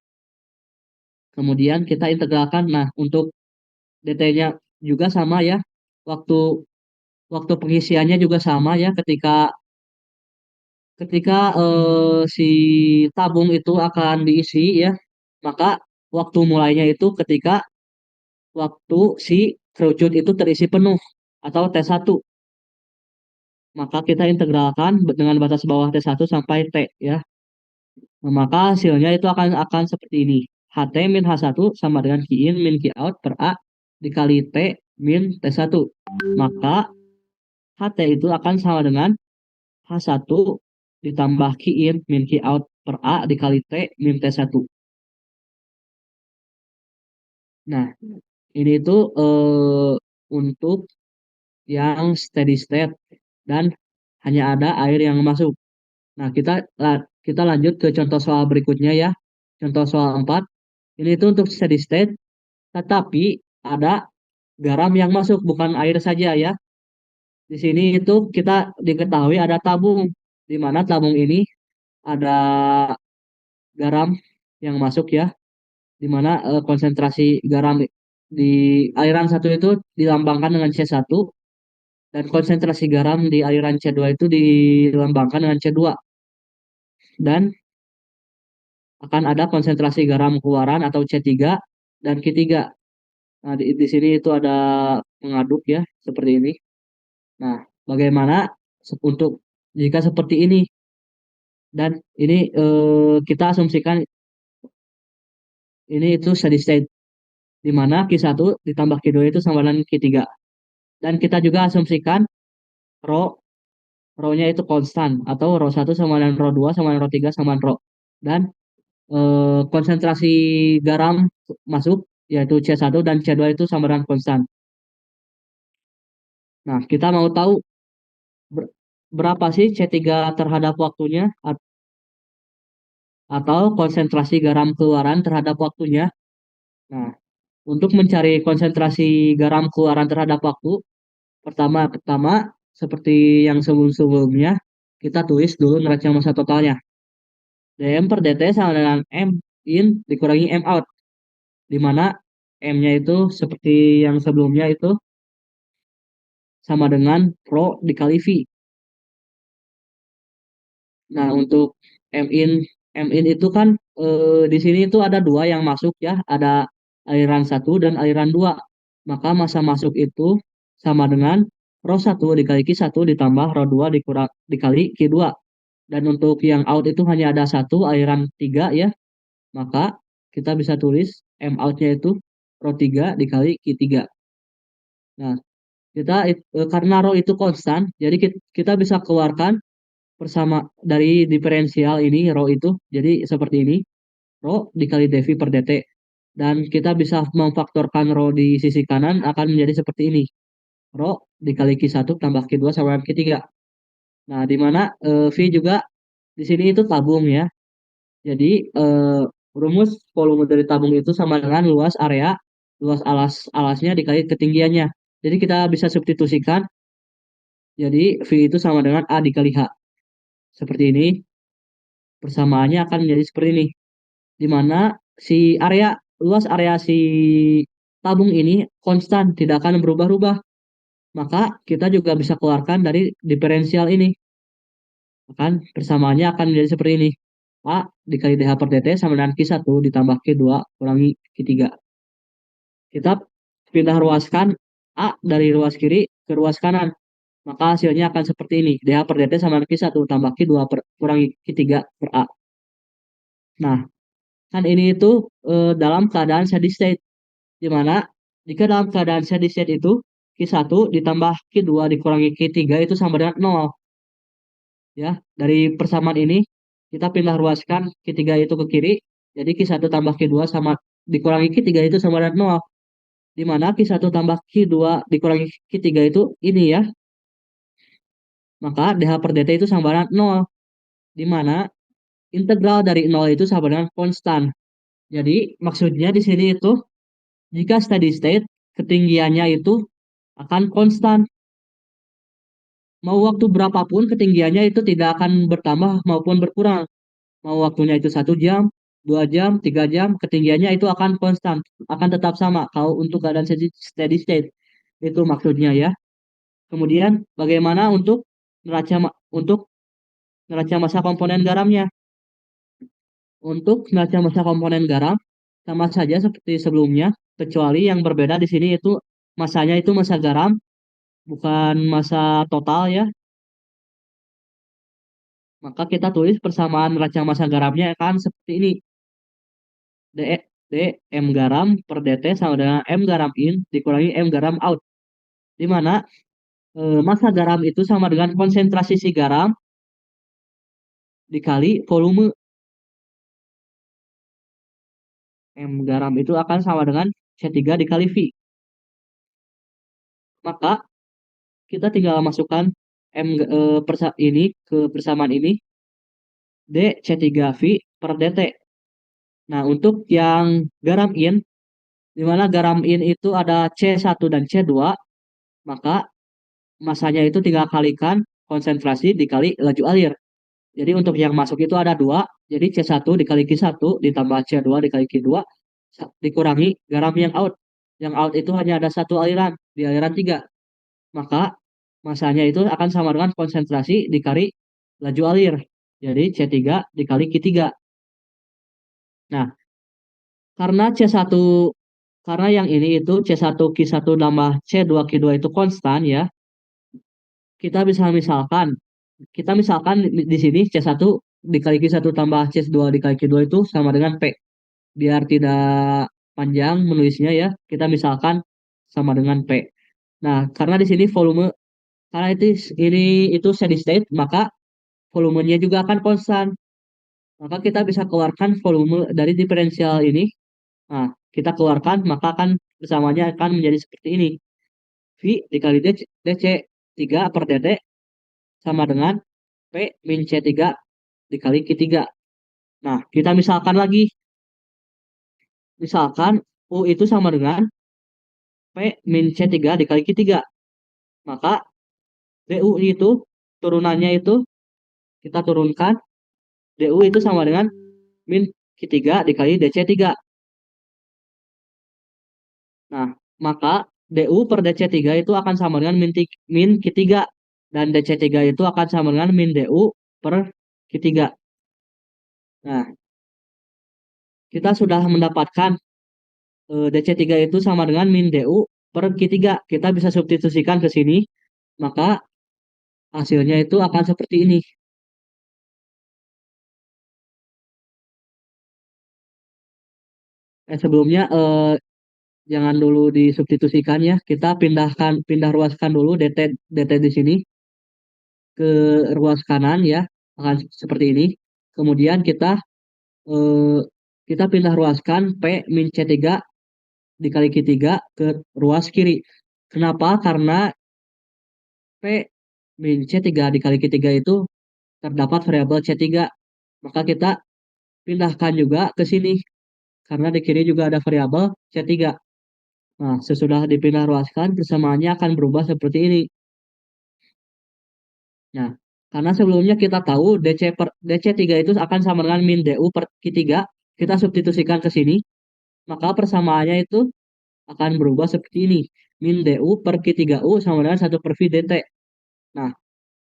A: Kemudian kita integralkan. Nah, untuk dt-nya juga sama ya. Waktu waktu pengisiannya juga sama ya, ketika ketika si tabung itu akan diisi ya, maka waktu mulainya itu ketika waktu si kerucut itu terisi penuh atau T1. Maka kita integralkan dengan batas bawah T1 sampai T ya. Nah, maka hasilnya itu akan seperti ini. HT min H1 sama dengan Q in min Q out per A dikali T min T1. Maka HT itu akan sama dengan H1 ditambah Q in min Q out per A dikali T min T1. Nah, ini itu untuk yang steady state dan hanya ada air yang masuk. Nah, kita lanjut ke contoh soal berikutnya ya. Contoh soal 4. Ini itu untuk steady state, tetapi ada garam yang masuk, bukan air saja ya. Di sini itu kita diketahui ada tabung, di mana tabung ini ada garam yang masuk ya, di mana konsentrasi garam di aliran satu itu dilambangkan dengan C1 dan konsentrasi garam di aliran C2 itu dilambangkan dengan C2 dan akan ada konsentrasi garam keluaran atau C3 dan Q3. Nah, di sini itu ada pengaduk ya, seperti ini. Nah, bagaimana untuk jika seperti ini dan ini kita asumsikan ini itu steady state di mana Q1 ditambah Q2 itu sama dengan Q3. Dan kita juga asumsikan rho rho-nya itu konstan atau rho 1 sama dengan rho 2 sama dengan rho 3 sama dengan rho. Dan konsentrasi garam masuk yaitu C1 dan C2 itu sama dengan konstan. Nah, kita mau tahu ber- berapa sih C3 terhadap waktunya atau konsentrasi garam keluaran terhadap waktunya. Nah, untuk mencari konsentrasi garam keluaran terhadap waktu, pertama seperti yang sebelum-sebelumnya, kita tulis dulu neraca massa totalnya. dm per dt sama dengan m in dikurangi m out, di mana m-nya itu seperti yang sebelumnya itu sama dengan rho dikali V. Nah, untuk M in M in itu kan di sini itu ada dua yang masuk ya, ada aliran satu dan aliran dua. Maka masa masuk itu sama dengan rho satu dikali Q satu ditambah rho 2 dikali Q 2. Dan untuk yang out itu hanya ada satu aliran tiga ya. Maka kita bisa tulis M outnya itu rho 3 dikali Q 3. Nah, karena rho itu konstan, jadi kita bisa keluarkan bersama dari diferensial ini rho itu jadi seperti ini, rho dikali dv per dt, dan kita bisa memfaktorkan rho di sisi kanan akan menjadi seperti ini, rho dikali Q1 tambah Q2 sama dengan Q3. Nah, di mana V juga di sini itu tabung ya, jadi rumus volume dari tabung itu sama dengan luas alasnya dikali ketinggiannya. Jadi kita bisa substitusikan, jadi V itu sama dengan A dikali H seperti ini. Persamaannya akan menjadi seperti ini, di mana luas area si tabung ini konstan, tidak akan berubah-ubah. Maka kita juga bisa keluarkan dari diferensial ini. Akan persamaannya akan menjadi seperti ini. A dikali dh per dt sama dengan Q1 ditambah Q2 kurangi Q3. Kita pindah ruaskan A dari ruas kiri ke ruas kanan. Maka hasilnya akan seperti ini. dh per dt sama dengan Q1 tambah Q2 kurangi Q3 per A. Nah, kan ini itu dalam keadaan steady state, di mana jika dalam keadaan steady state itu Q1 ditambah Q2 dikurangi Q3 itu sama dengan 0 ya. Dari persamaan ini kita pindah ruaskan Q3 itu ke kiri, jadi Q1 tambah Q2 sama dikurangi Q3 itu sama dengan 0, di mana Q1 tambah Q2 dikurangi Q3 itu ini ya. Maka dh per dt itu sama dengan 0, di mana integral dari 0 itu sama dengan konstan. Jadi maksudnya di sini itu jika steady state ketinggiannya itu akan konstan. Mau waktu berapapun ketinggiannya itu tidak akan bertambah maupun berkurang. Mau waktunya itu 1 jam, 2 jam, 3 jam, ketinggiannya itu akan konstan, akan tetap sama. Kalau untuk keadaan steady state itu maksudnya ya. Kemudian bagaimana untuk neraca massa komponen garamnya? Untuk neraca massa komponen garam sama saja seperti sebelumnya, kecuali yang berbeda di sini itu masanya itu massa garam, bukan massa total ya. Maka kita tulis persamaan neraca massa garamnya akan seperti ini. D, D M garam per dt sama dengan M garam in dikurangi M garam out. Di mana massa garam itu sama dengan konsentrasi si garam dikali volume. M garam itu akan sama dengan C3 dikali V. Maka kita tinggal masukkan ini ke persamaan ini D C3V per dt. Nah, untuk yang garam in, di mana garam in itu ada C1 dan C2, maka masanya itu tinggal kalikan konsentrasi dikali laju alir. Jadi untuk yang masuk itu ada dua, jadi C1 dikali Q1 ditambah C2 dikali Q2 dikurangi garam yang out. Yang out itu hanya ada satu aliran, di aliran 3. Maka masanya itu akan sama dengan konsentrasi dikali laju alir. Jadi C3 dikali Q3. Nah, karena C1 karena yang ini itu C1 Q1 tambah C2 Q2 itu konstan ya. Kita misalkan di sini C1 dikali Q1 tambah C2 dikali Q2 itu sama dengan P. Biar tidak panjang menulisnya ya, kita misalkan sama dengan P. Nah, karena di sini volume, karena ini itu steady state, maka volumenya juga akan konstan. Maka kita bisa keluarkan volume dari diferensial ini. Nah, kita keluarkan, maka akan bersamanya akan menjadi seperti ini. V dikali DC 3 per dt sama dengan P min C3 dikali Q3. Nah, kita misalkan lagi. Misalkan U itu sama dengan P min C3 dikali Q3. Maka DU itu turunannya itu kita turunkan. DU itu sama dengan min Q3 dikali DC3. Nah, maka DU per DC3 itu akan sama dengan min Q3. Dan DC3 itu akan sama dengan min DU per Q3. Nah, kita sudah mendapatkan DC3 itu sama dengan min DU per Q3. Kita bisa substitusikan ke sini. Maka hasilnya itu akan seperti ini. Sebelumnya jangan dulu disubstitusikan ya. Kita pindah ruaskan dulu DT di sini ke ruas kanan ya. Akan seperti ini. Kemudian eh, kita pindah ruaskan P min C3 dikali Q3 ke ruas kiri. Kenapa? Karena P min C3 dikali Q3 itu terdapat variabel C3. Maka kita pindahkan juga ke sini. Karena di kiri juga ada variabel C3. Nah, sesudah dipindah ruaskan, persamaannya akan berubah seperti ini. Nah, karena sebelumnya kita tahu DC3 itu akan sama dengan min DU per Q3, kita substitusikan ke sini, maka persamaannya itu akan berubah seperti ini. Min DU per Q3U sama dengan 1 per V dt. Nah,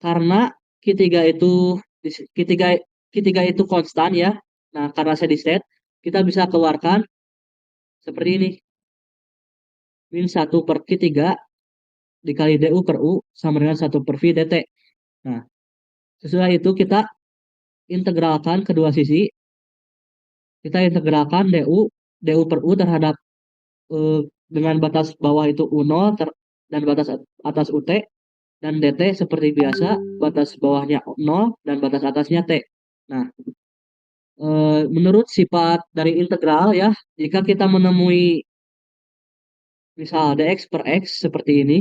A: karena Q3 itu Q3 Q3 itu konstan ya. Nah, karena steady state, kita bisa keluarkan seperti ini. Min 1 per Q3 dikali DU per U sama dengan 1 per V dt. Nah, sesudah itu kita integralkan kedua sisi. Kita integralkan DU per U terhadap eh, dengan batas bawah itu U0 dan batas atas UT, dan DT seperti biasa batas bawahnya 0 dan batas atasnya T. Nah, menurut sifat dari integral ya, jika kita menemui misal dx per x seperti ini,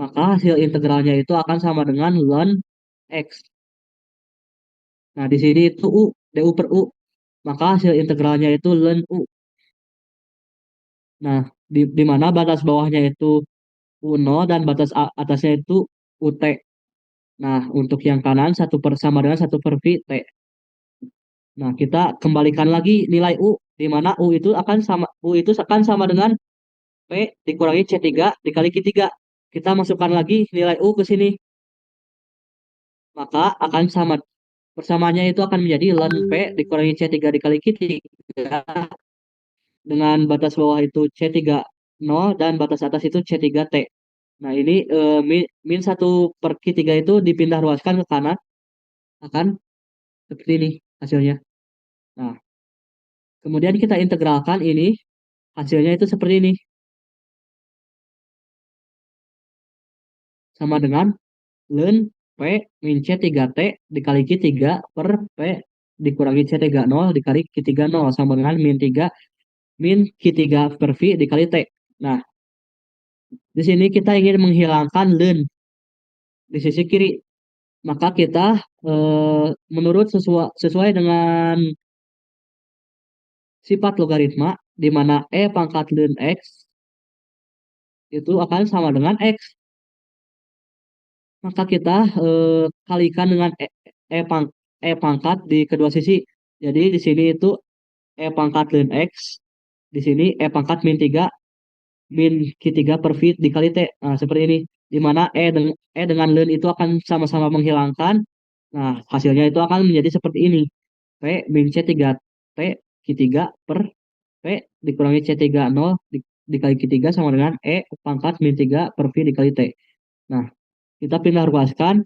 A: maka hasil integralnya itu akan sama dengan ln x. Nah, di sini itu U, DU per U. Maka hasil integralnya itu ln U. Nah, di mana batas bawahnya itu U0 dan batas atasnya itu UT. Nah, untuk yang kanan satu per sama dengan 1 per V T. Nah, kita kembalikan lagi nilai U, di mana U itu akan sama dengan P dikurangi C3 dikali Q3. Kita masukkan lagi nilai U ke sini. Maka akan sama persamanya itu akan menjadi ln P dikurangi C3 dikali Q3 dengan batas bawah itu C3 0 dan batas atas itu C3 T. Nah, ini min 1 per Q3 itu dipindah ruaskan ke kanan, akan seperti ini hasilnya. Nah, kemudian kita integralkan ini, hasilnya itu seperti ini. Sama dengan ln P min C3T dikali Q3 per P dikurangi C30 dikali Q30 sama dengan min 3 min Q3 per V dikali T. Nah, di sini kita ingin menghilangkan ln. di sisi kiri. Maka kita eh, menurut sesuai dengan sifat logaritma, di mana pangkat ln x itu akan sama dengan x. Maka kita kalikan dengan e, pang, pangkat di kedua sisi. Jadi di sini itu pangkat ln x, di sini pangkat min Q3 per V dikali T. Nah, seperti ini. Di mana dengan ln itu akan sama-sama menghilangkan. Nah, hasilnya itu akan menjadi seperti ini. P min C3 T Q3 per P dikurangi C3 0 dikali Q3 sama dengan pangkat min 3 per V dikali T. Nah, kita pindah ruaskan.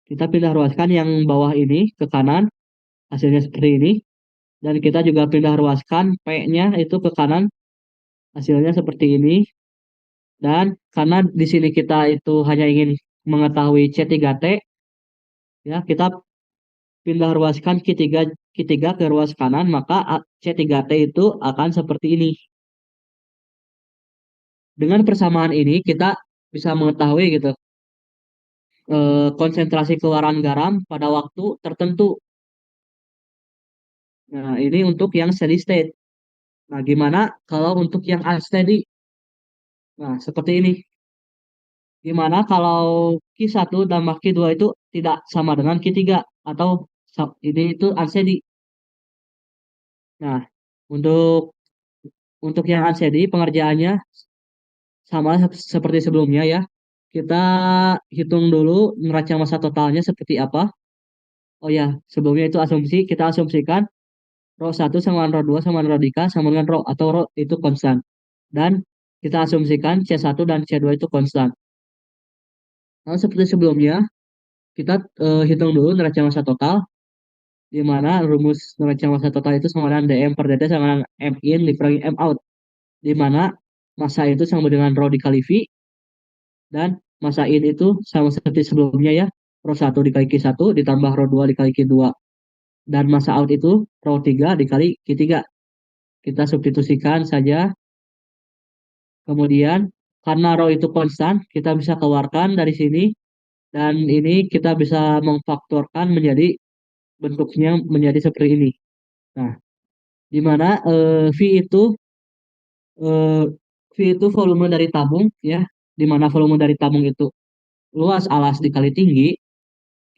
A: Kita pindah ruaskan yang bawah ini ke kanan. Hasilnya seperti ini. Dan kita juga pindah ruaskan P-nya itu ke kanan. Hasilnya seperti ini. Dan karena di sini kita itu hanya ingin mengetahui C3T, ya kita pindah ruaskan Q3 ke ruas kanan, maka C3T itu akan seperti ini. Dengan persamaan ini kita bisa mengetahui gitu konsentrasi keluaran garam pada waktu tertentu. Nah, ini untuk yang steady state. Nah, gimana kalau untuk yang unsteady? Nah, seperti ini. Gimana kalau Q1 tambah Q2 itu tidak sama dengan Q3 atau ini itu unsteady. Nah, untuk yang unsteady pengerjaannya sama seperti sebelumnya ya. Kita hitung dulu neraca massa totalnya seperti apa. Oh ya, sebelumnya itu kita asumsikan rho 1 sama dengan rho 2 sama dengan rho 3 sama dengan rho atau rho itu konstan. Dan kita asumsikan C1 dan C2 itu konstan. Nah, seperti sebelumnya, kita hitung dulu neraca massa total, di mana rumus neraca massa total itu sama dengan dm per dt sama dengan m in dikurangi m out, di mana massa itu sama dengan rho dikali v, dan massa in itu sama seperti sebelumnya ya, rho 1 dikali q1 ditambah rho 2 dikali q2, dan massa out itu rho 3 dikali q3. Kita substitusikan saja, kemudian karena rho itu konstan, kita bisa keluarkan dari sini, dan ini kita bisa memfaktorkan menjadi bentuknya menjadi seperti ini. Nah, di mana eh, V itu volume dari tabung ya, di mana volume dari tabung itu luas alas dikali tinggi,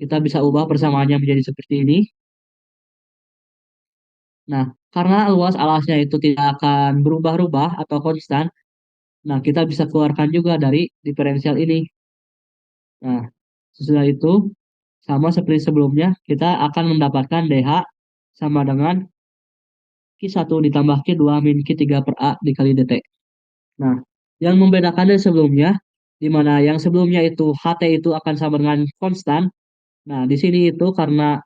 A: kita bisa ubah persamaannya menjadi seperti ini. Nah, karena luas alasnya itu tidak akan berubah-ubah atau konstan, nah kita bisa keluarkan juga dari diferensial ini. Nah, sesudah itu sama seperti sebelumnya, kita akan mendapatkan DH sama dengan Q1 ditambah Q2 min Q3 per A dikali dt. Nah, yang membedakan dari sebelumnya, di mana yang sebelumnya itu HT itu akan sama dengan konstan. Nah, di sini itu karena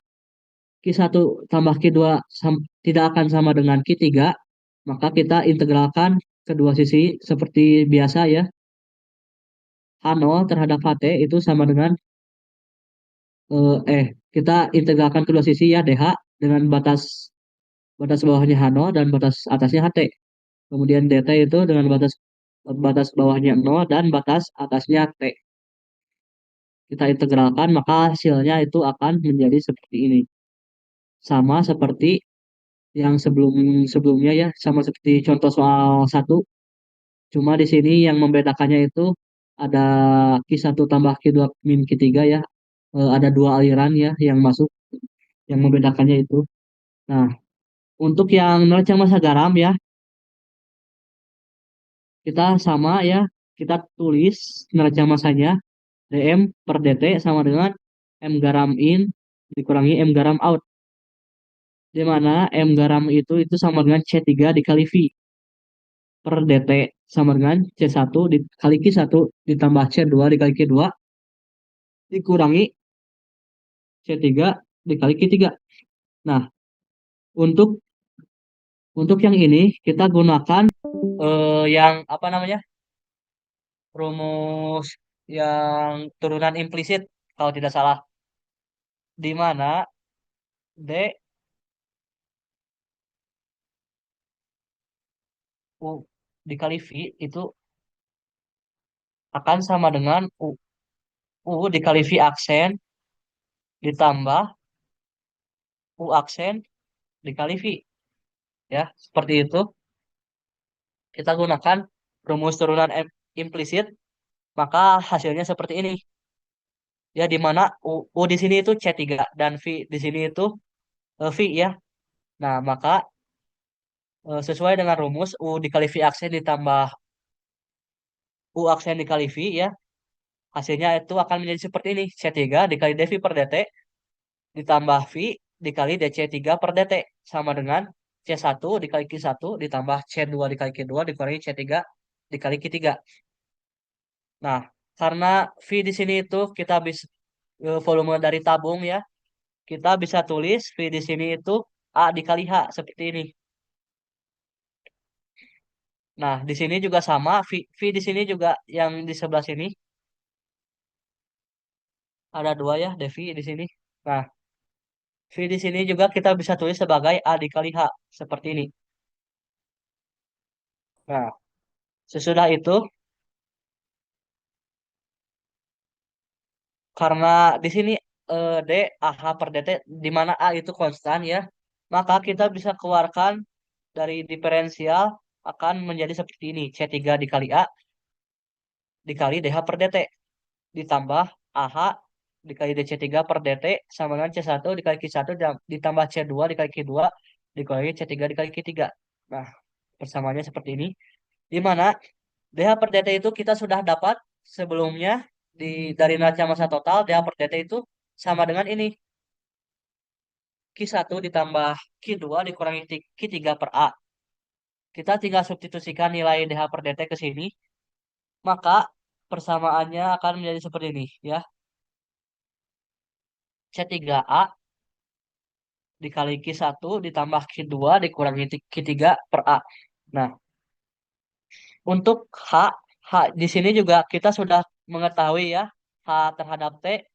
A: Q1 tambah Q2 tidak akan sama dengan Q3, maka kita integralkan kedua sisi seperti biasa ya. H0 terhadap HT itu sama dengan kita integralkan kedua sisi ya DH dengan batas batas bawahnya H0 dan batas atasnya HT. Kemudian dt itu dengan batas batas bawahnya 0 dan batas atasnya T. Kita integralkan, maka hasilnya itu akan menjadi seperti ini. Sama seperti yang sebelumnya ya, sama seperti contoh soal satu. Cuma di sini yang membedakannya itu ada Q1 tambah Q2 min Q3 ya. Ada dua aliran ya yang masuk, yang membedakannya itu. Nah, untuk yang neraca massa garam ya, kita sama ya, kita tulis neraca massanya dm per dt sama dengan m garam in dikurangi m garam out, di mana m garam itu sama dengan C3 dikali V per dt sama dengan C1 dikali Q1 ditambah C2 dikali Q2 dikurangi C3 dikali Q3. Nah, untuk yang ini kita gunakan yang apa namanya? Rumus yang turunan implisit kalau tidak salah, di mana D U dikali V itu akan sama dengan U dikali V aksen ditambah U aksen dikali V. Ya, seperti itu. Kita gunakan rumus turunan implisit, maka hasilnya seperti ini. Ya, di mana U di sini itu C3 dan V di sini itu V ya. Nah, maka sesuai dengan rumus U dikali V aksen ditambah U aksen dikali V ya, hasilnya itu akan menjadi seperti ini. C3 dikali dV per dt ditambah V dikali dC3 per dt sama dengan C1 dikali Q1 ditambah C2 dikali Q2 dikurangi C3 dikali Q3. Nah, karena V di sini itu kita bisa volume dari tabung ya, kita bisa tulis V di sini itu A dikali H seperti ini. Nah, di sini juga sama, V di sini juga yang di sebelah sini ada dua ya, dV di sini. Nah, V di sini juga kita bisa tulis sebagai A dikali H seperti ini. Nah, sesudah itu karena di sini D AH per dt di mana A itu konstan ya, maka kita bisa keluarkan dari diferensial akan menjadi seperti ini. C3 dikali A dikali DH per dt ditambah AH dikali DC3 per dt sama dengan C1 dikali Q1 ditambah C2 dikali Q2 dikurangi C3 dikali Q3. Nah, persamaannya seperti ini. Di mana DH per dt itu kita sudah dapat sebelumnya dari neraca massa total DH per dt itu sama dengan ini. Q1 ditambah Q2 dikurangi Q3 per A. Kita tinggal substitusikan nilai DH per dt ke sini, maka persamaannya akan menjadi seperti ini ya. C3A dikali Q1 ditambah Q2 dikurangi Q3 per A. Nah, untuk H di sini juga kita sudah mengetahui ya H terhadap T.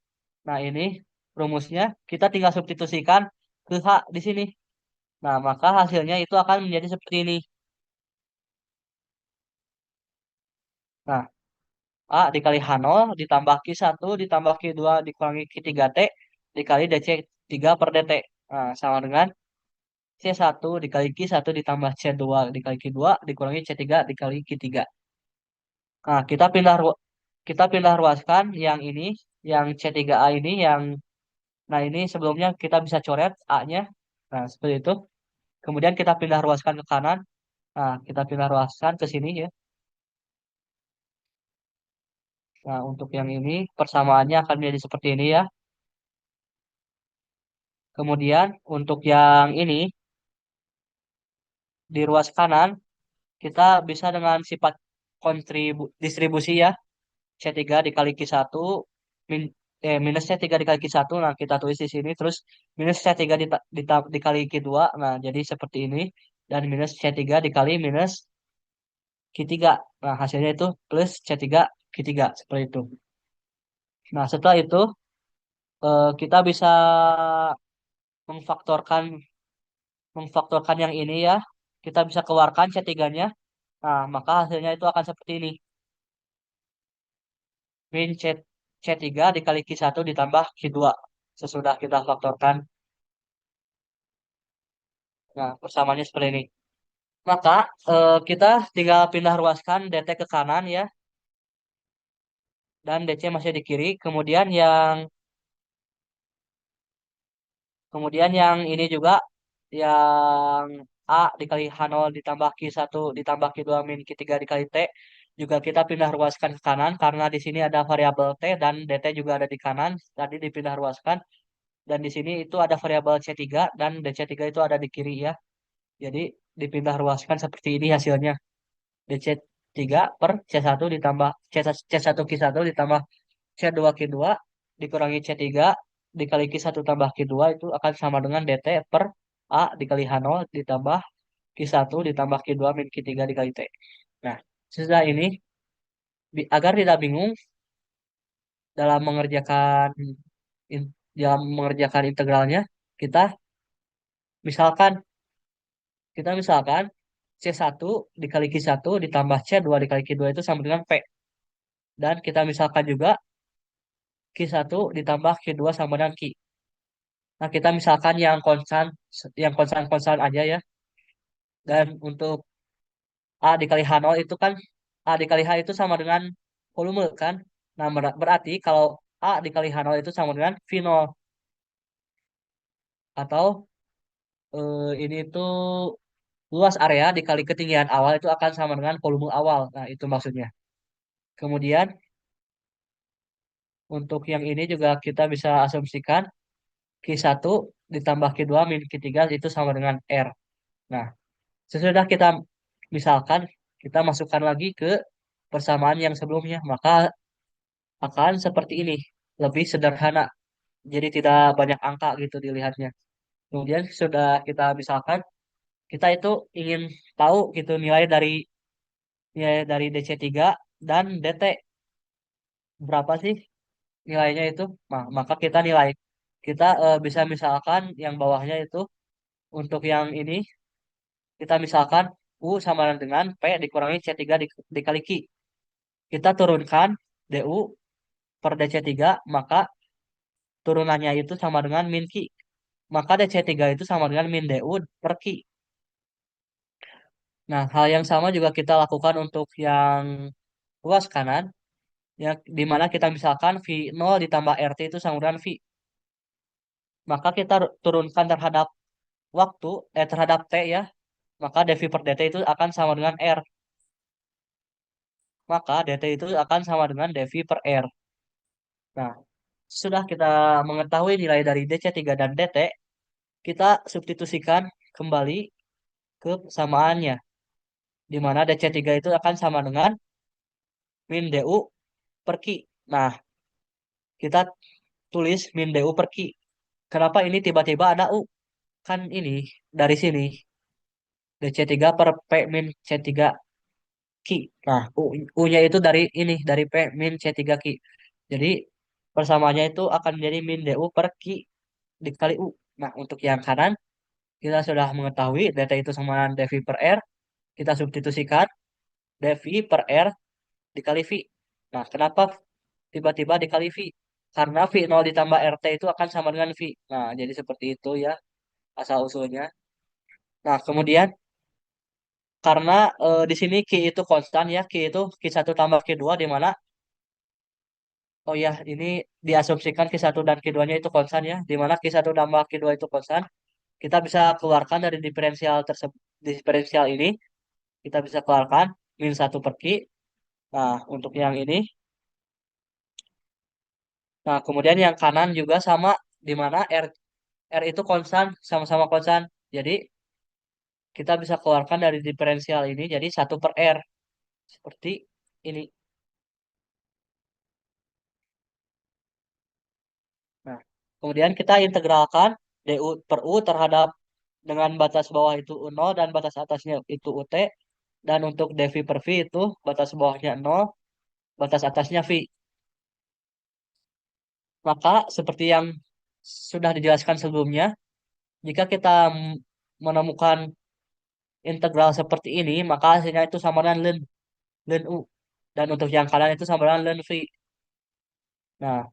A: Nah, ini rumusnya kita tinggal substitusikan ke H di sini. Nah, maka hasilnya itu akan menjadi seperti ini. Nah, A dikali H0 ditambah Q1 ditambah Q2 dikurangi Q3T dikali DC3 per dt. Nah, sama dengan C1 dikali Q1 ditambah C2 dikali Q2 dikurangi C3 dikali Q3. Nah, kita pindah ruaskan yang ini, yang C3A ini, nah ini sebelumnya kita bisa coret A-nya. Nah, seperti itu. Kemudian kita pindah ruaskan ke kanan. Nah, kita pindah ruaskan ke sini ya. Nah, untuk yang ini persamaannya akan menjadi seperti ini ya. Kemudian untuk yang ini di ruas kanan kita bisa dengan sifat distribusi ya. C3 dikali Q1 min, minus C3 dikali Q1. Nah, kita tulis di sini terus minus C3 dikali Q2. Nah, jadi seperti ini dan minus C3 dikali minus Q3. Nah, hasilnya itu plus C3 Q3 seperti itu. Nah, setelah itu kita bisa memfaktorkan memfaktorkan yang ini ya. Kita bisa keluarkan C3-nya. Nah, maka hasilnya itu akan seperti ini. Min C3 dikali Q1 ditambah Q2. Sesudah kita faktorkan. Nah, persamaannya seperti ini. Maka kita tinggal pindah ruaskan dt ke kanan ya. Dan DC masih di kiri. Kemudian yang ini juga yang A dikali H0 ditambah Q1 ditambah Q2 min Q3 dikali T juga kita pindah ruaskan ke kanan karena di sini ada variabel T dan DT juga ada di kanan. Tadi dipindah ruaskan dan di sini itu ada variabel C3 dan DC3 itu ada di kiri ya. Jadi dipindah ruaskan seperti ini hasilnya. DC3 per C1 ditambah C1 Q1 ditambah C2 Q2 dikurangi C3 dikali Q1 tambah Q2 itu akan sama dengan DT per A dikali H0 ditambah Q1 ditambah Q2 min Q3 dikali T. Nah, setelah ini agar tidak bingung dalam mengerjakan dalam mengerjakan integralnya, kita misalkan misalkan C1 dikali Q1 ditambah C2 dikali Q2 itu sama dengan P. Dan kita misalkan juga Q1 ditambah Q2 sama dengan Q. Nah, kita misalkan yang konstan-konstan aja ya. Dan untuk A dikali H0 itu kan, A dikali H itu sama dengan volume kan. Nah, berarti kalau A dikali H0 itu sama dengan V0. Atau ini tuh luas area dikali ketinggian awal itu akan sama dengan volume awal. Nah, itu maksudnya. Kemudian untuk yang ini juga kita bisa asumsikan Q1 ditambah Q2 min Q3 itu sama dengan R. Nah, sesudah kita misalkan kita masukkan lagi ke persamaan yang sebelumnya, maka akan seperti ini. Lebih sederhana. Jadi tidak banyak angka gitu dilihatnya. Kemudian sudah kita misalkan kita itu ingin tahu gitu nilai dari DC3 dan DT berapa sih nilainya itu. Nah, maka kita bisa misalkan yang bawahnya itu untuk yang ini kita misalkan U sama dengan P dikurangi C3 dikali Q. Kita turunkan DU per DC3 maka turunannya itu sama dengan min Q. Maka DC3 itu sama dengan min DU per Q. Nah, hal yang sama juga kita lakukan untuk yang luas kanan, ya, di mana kita misalkan V0 ditambah RT itu sama dengan V. Maka kita turunkan terhadap T ya, maka dV per dt itu akan sama dengan R. Maka dt itu akan sama dengan dV per R. Nah, sudah kita mengetahui nilai dari DC3 dan dt, kita substitusikan kembali ke samaannya, di mana DC3 itu akan sama dengan min DU per Q. Nah, kita tulis min DU per Q. Kenapa ini tiba-tiba ada U? Kan ini dari sini DC3 per P min C3 Q. Nah, U-nya itu dari P min C3 Q. Jadi persamaannya itu akan menjadi min DU per Q dikali U. Nah, untuk yang kanan kita sudah mengetahui data itu sama dengan dV per R. Kita substitusikan dV per R dikali V. Nah, kenapa tiba-tiba dikali V? Karena V0 ditambah RT itu akan sama dengan V. Nah, jadi seperti itu ya asal-usulnya. Nah, kemudian karena di sini Q itu konstan ya, Q1 tambah Q2 di mana oh ya, ini diasumsikan Q1 dan Q2-nya itu konstan ya, di mana Q1 tambah Q2 itu konstan. Kita bisa keluarkan dari diferensial ini, kita bisa keluarkan min 1 per Q. Nah, untuk yang ini, nah kemudian yang kanan juga sama, di mana R itu konstan, sama-sama konstan. Jadi, kita bisa keluarkan dari diferensial ini, jadi 1 per R. Seperti ini. Nah, kemudian kita integralkan DU per U terhadap dengan batas bawah itu U0 dan batas atasnya itu UT. Dan untuk dV per V itu batas bawahnya 0, batas atasnya V. Maka seperti yang sudah dijelaskan sebelumnya, jika kita menemukan integral seperti ini, maka hasilnya itu sama dengan ln U. Dan untuk yang kanan itu sama dengan ln V. Nah,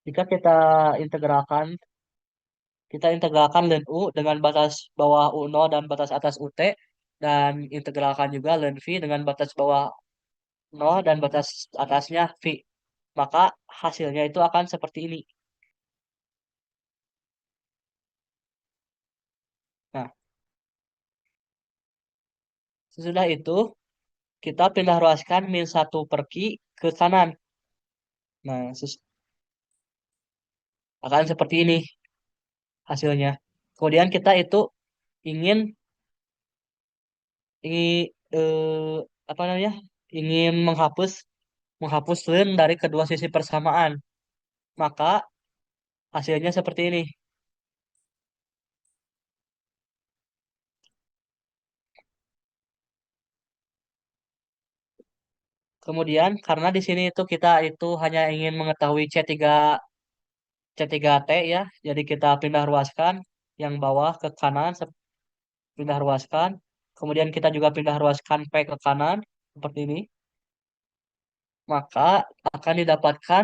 A: jika integralkan, kita integralkan ln U dengan batas bawah U0 dan batas atas UT, dan integralkan juga ln V dengan batas bawah 0 dan batas atasnya V. Maka hasilnya itu akan seperti ini. Nah, sesudah itu kita pindah ruaskan min 1 per Q ke kanan. Nah, akan seperti ini hasilnya. Kemudian kita itu ingin ingin apa namanya? Ingin menghapus ln dari kedua sisi persamaan. Maka hasilnya seperti ini. Kemudian karena di sini itu kita itu hanya ingin mengetahui C3T ya. Jadi kita pindah ruaskan yang bawah ke kanan, pindah ruaskan. Kemudian kita juga pindah ruaskan P ke kanan seperti ini. maka akan didapatkan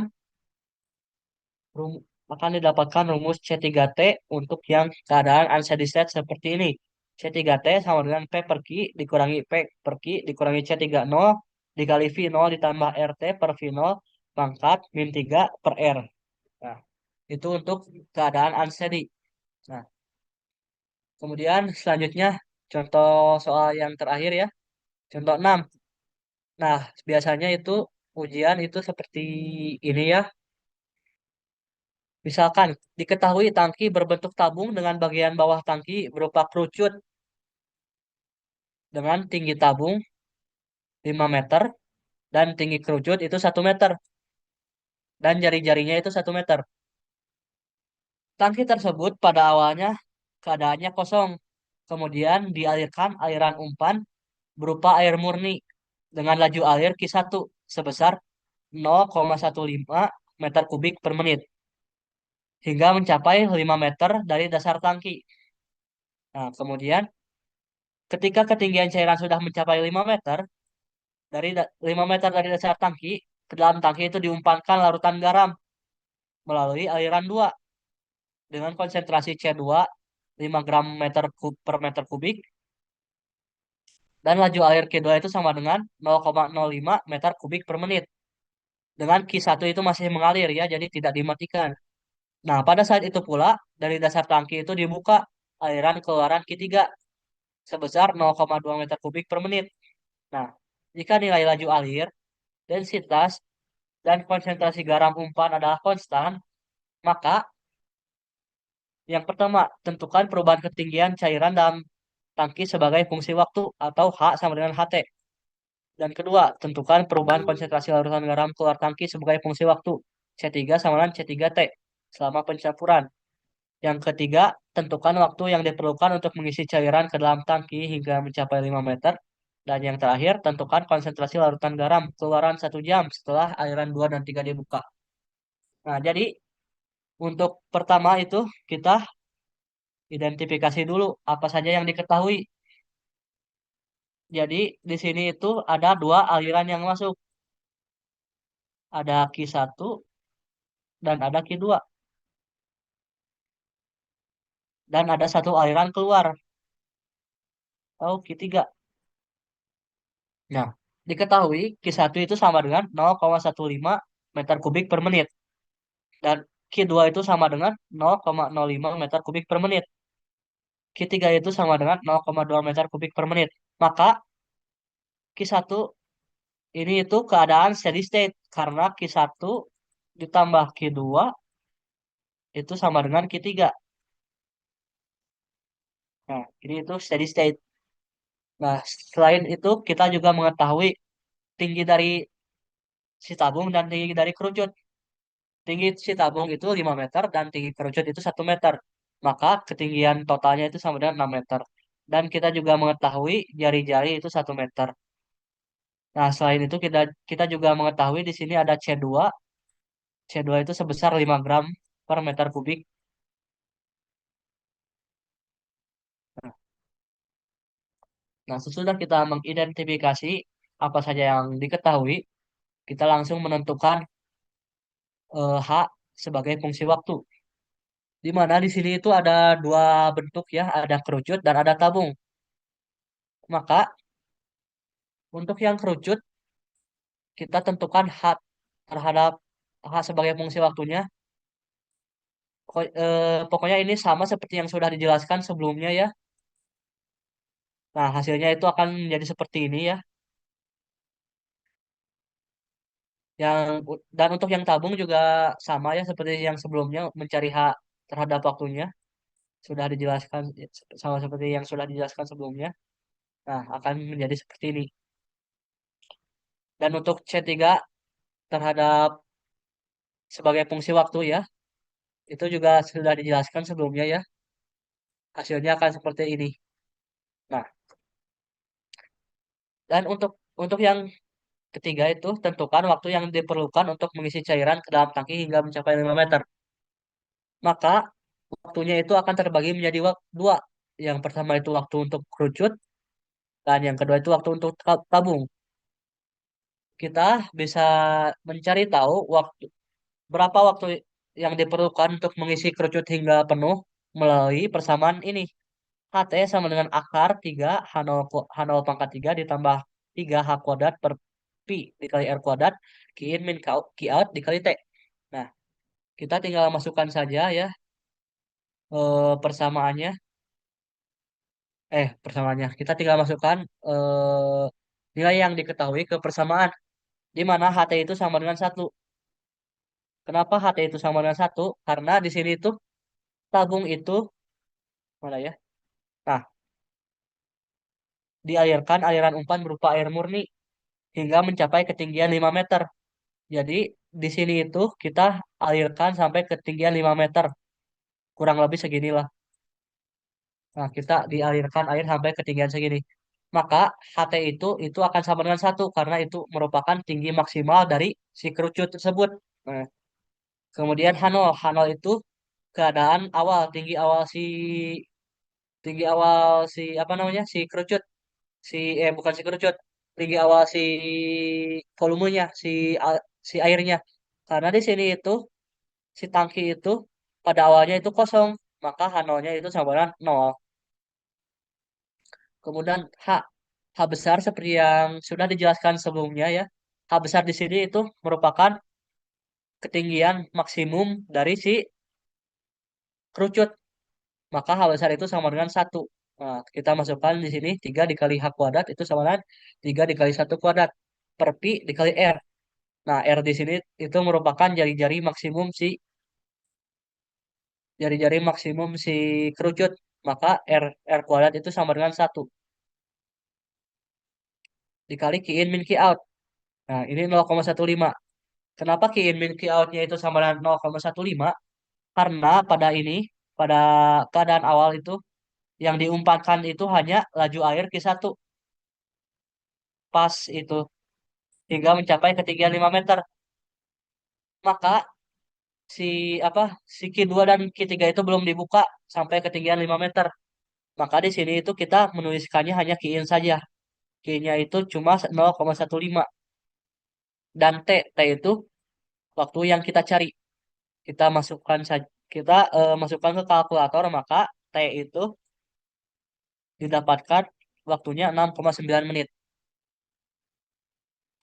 A: rum- rumus C3T untuk yang keadaan unsteady state seperti ini. C3T sama dengan P per Q dikurangi P per Q dikurangi C30 dikali V0 ditambah RT per V0 pangkat min 3 per R. Nah, itu untuk keadaan unsteady. Nah, kemudian selanjutnya contoh soal yang terakhir ya. Contoh 6. Nah, biasanya itu ujian itu seperti ini ya. Misalkan diketahui tangki berbentuk tabung dengan bagian bawah tangki berupa kerucut dengan tinggi tabung 5 meter dan tinggi kerucut itu 1 meter dan jari-jarinya itu 1 meter. Tangki tersebut pada awalnya keadaannya kosong. Kemudian dialirkan aliran umpan berupa air murni dengan laju alir Q1 sebesar 0,15 meter kubik per menit hingga mencapai 5 meter dari dasar tangki. Nah, kemudian ketika ketinggian cairan sudah mencapai 5 meter, 5 meter dari dasar tangki, ke dalam tangki itu diumpankan larutan garam melalui aliran 2 dengan konsentrasi C2 5 gram per meter kubik dan laju air Q2 itu sama dengan 0,05 meter kubik per menit. Dengan Q1 itu masih mengalir ya, jadi tidak dimatikan. Nah, pada saat itu pula dari dasar tangki itu dibuka aliran keluaran Q3 sebesar 0,2 meter kubik per menit. Nah, jika nilai laju alir, densitas, dan konsentrasi garam umpan adalah konstan, maka yang pertama, tentukan perubahan ketinggian cairan dalam tangki sebagai fungsi waktu atau H sama dengan HT. Dan kedua, tentukan perubahan konsentrasi larutan garam keluar tangki sebagai fungsi waktu C3 sama dengan C3T selama pencampuran. Yang ketiga, tentukan waktu yang diperlukan untuk mengisi cairan ke dalam tangki hingga mencapai 5 meter. Dan yang terakhir, tentukan konsentrasi larutan garam keluaran 1 jam setelah aliran 2 dan 3 dibuka. Nah, jadi untuk pertama itu kita identifikasi dulu apa saja yang diketahui. Jadi di sini itu ada dua aliran yang masuk. Ada Q1 dan ada Q2. Dan ada satu aliran keluar atau Q3. Nah, diketahui Q1 itu sama dengan 0,15 meter kubik per menit. Dan Q2 itu sama dengan 0,05 meter kubik per menit. Q3 itu sama dengan 0,2 meter kubik per menit. Maka Q1 ini itu keadaan steady state. Karena Q1 ditambah Q2 itu sama dengan Q3. Nah, ini itu steady state. Nah, selain itu kita juga mengetahui tinggi dari si tabung dan tinggi dari kerucut. Tinggi si tabung itu 5 meter dan tinggi kerucut itu 1 meter. Maka ketinggian totalnya itu sama dengan 6 meter. Dan kita juga mengetahui jari-jari itu 1 meter. Nah, selain itu kita kita juga mengetahui di sini ada C2. C2 itu sebesar 5 gram per meter kubik. Nah, sesudah kita mengidentifikasi apa saja yang diketahui, kita langsung menentukan H sebagai fungsi waktu. Di mana di sini itu ada dua bentuk ya, ada kerucut dan ada tabung. Maka untuk yang kerucut kita tentukan H terhadap H sebagai fungsi waktunya. Pokoknya ini sama seperti yang sudah dijelaskan sebelumnya ya. Nah, hasilnya itu akan menjadi seperti ini ya. Yang dan untuk yang tabung juga sama ya seperti yang sebelumnya mencari H terhadap waktunya sudah dijelaskan sama seperti yang sudah dijelaskan sebelumnya. Nah, akan menjadi seperti ini. Dan untuk C3 terhadap sebagai fungsi waktu ya, itu juga sudah dijelaskan sebelumnya ya. Hasilnya akan seperti ini. Nah, dan untuk yang ketiga itu tentukan waktu yang diperlukan untuk mengisi cairan ke dalam tangki hingga mencapai 5 meter. Maka waktunya itu akan terbagi menjadi dua. Yang pertama itu waktu untuk kerucut dan yang kedua itu waktu untuk tabung. kita bisa mencari tahu berapa waktu yang diperlukan untuk mengisi kerucut hingga penuh melalui persamaan ini. HT sama dengan akar 3 H0 pangkat 3 ditambah 3 H kuadrat per Pi dikali R kuadrat Q in min Q out dikali T. Nah, kita tinggal masukkan saja ya persamaannya. Persamaannya. Kita tinggal masukkan nilai yang diketahui ke persamaan di mana HT itu sama dengan satu. Kenapa HT itu sama dengan satu? Karena di sini tuh tabung itu mana ya? Nah, dialirkan aliran umpan berupa air murni hingga mencapai ketinggian 5 meter. Jadi di sini itu kita alirkan sampai ketinggian 5 meter, kurang lebih seginilah. Nah, kita dialirkan air sampai ketinggian segini. Maka HT itu akan sama dengan satu karena itu merupakan tinggi maksimal dari si kerucut tersebut. Nah, kemudian H0, H0 itu keadaan awal, tinggi awal si apa namanya? Si kerucut, bukan si kerucut, tinggi awal si volumenya, si airnya. Karena di sini itu si tangki itu pada awalnya itu kosong, maka H0-nya itu sama dengan 0. Kemudian H besar seperti yang sudah dijelaskan sebelumnya ya. H besar di sini itu merupakan ketinggian maksimum dari si kerucut. Maka H besar itu sama dengan satu. Nah, kita masukkan di sini 3 dikali H kuadrat itu sama dengan 3 dikali satu kuadrat per Pi dikali R. Nah, R di sini itu merupakan jari-jari maksimum si kerucut. Maka R kuadrat itu sama dengan satu dikali Q in min Q out. Nah, ini 0,15. Kenapa Q in min Q out-nya itu sama dengan 0,15? Karena pada keadaan awal itu, yang diumpankan itu hanya laju air Q1 pas itu hingga mencapai ketinggian 5 meter. Maka si apa si Q2 dan Q3 itu belum dibuka sampai ketinggian 5 meter. Maka di sini itu kita menuliskannya hanya Q in saja. Q-nya itu cuma 0,15 dan T itu waktu yang kita cari. Kita masukkan saja kita masukkan ke kalkulator maka T itu didapatkan waktunya 6,9 menit.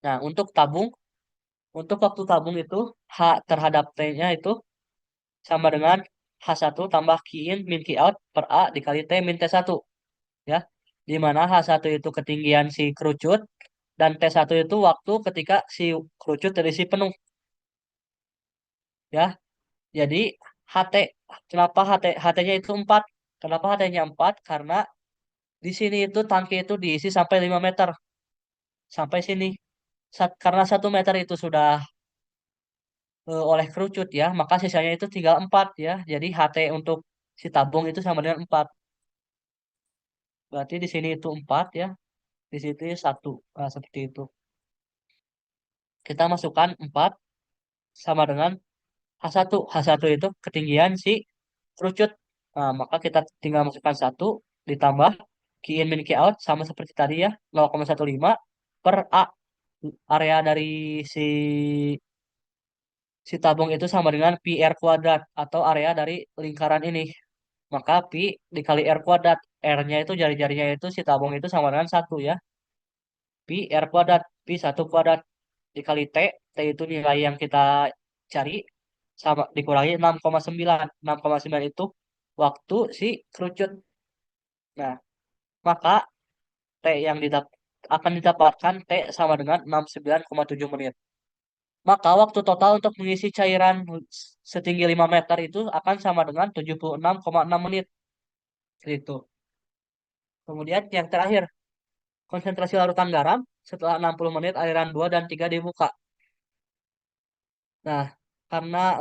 A: Nah, untuk waktu tabung itu H terhadap T-nya itu sama dengan H1 tambah Q in min Q out per A dikali T min T1 ya. Di mana H1 itu ketinggian si kerucut dan T1 itu waktu ketika si kerucut terisi penuh ya. Jadi HT kenapa HT-nya itu 4? Kenapa HT-nya 4? Karena di sini itu tangki itu diisi sampai 5 meter. Sampai sini. Karena 1 meter itu sudah oleh kerucut ya, maka sisanya itu tinggal 4 ya. Jadi HT untuk si tabung itu sama dengan 4. Berarti di sini itu 4 ya. Di situ 1. Nah, seperti itu. Kita masukkan 4 sama dengan H1. H1 itu ketinggian si kerucut. Nah, maka kita tinggal masukkan 1 ditambah Q in min Q out sama seperti tadi ya, 0,15 per A. Area dari si si tabung itu sama dengan pi R kuadrat atau area dari lingkaran ini. Maka pi dikali R kuadrat. R-nya itu jari-jarinya itu si tabung itu sama dengan satu ya. Pi R kuadrat. Pi satu kuadrat dikali T. T itu nilai yang kita cari sama dikurangi 6,9. 6,9 itu waktu si kerucut. Nah, maka T yang akan didapatkan T sama dengan 69,7 menit. Maka waktu total untuk mengisi cairan setinggi 5 meter itu akan sama dengan 76,6 menit. Itu. Kemudian yang terakhir, konsentrasi larutan garam setelah 60 menit aliran 2 dan 3 dibuka. Nah, karena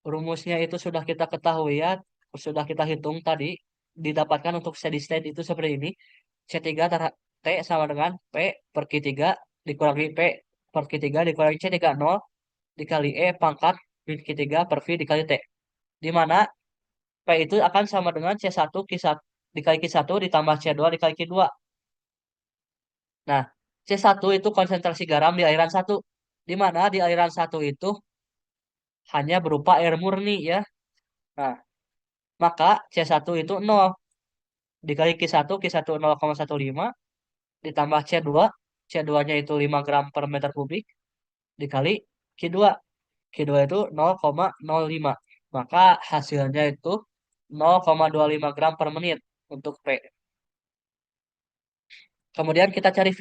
A: rumusnya itu sudah kita ketahui ya, sudah kita hitung tadi, didapatkan untuk steady state itu seperti ini. C3 T sama dengan P per Q3 dikurangi P per Q3 dikurangi C3 0 dikali E pangkat min Q3 per V dikali T. Di mana P itu akan sama dengan C1 Q1 dikali Q1 ditambah C2 dikali Q2. Nah, C1 itu konsentrasi garam di aliran satu. Di mana di aliran satu itu hanya berupa air murni ya. Nah, maka C1 itu nol. Dikali Q1 0,15 ditambah C2 nya itu 5 gram per meter kubik dikali Q2. Q2 itu 0,05. Maka hasilnya itu 0,25 gram per menit untuk P. Kemudian kita cari V.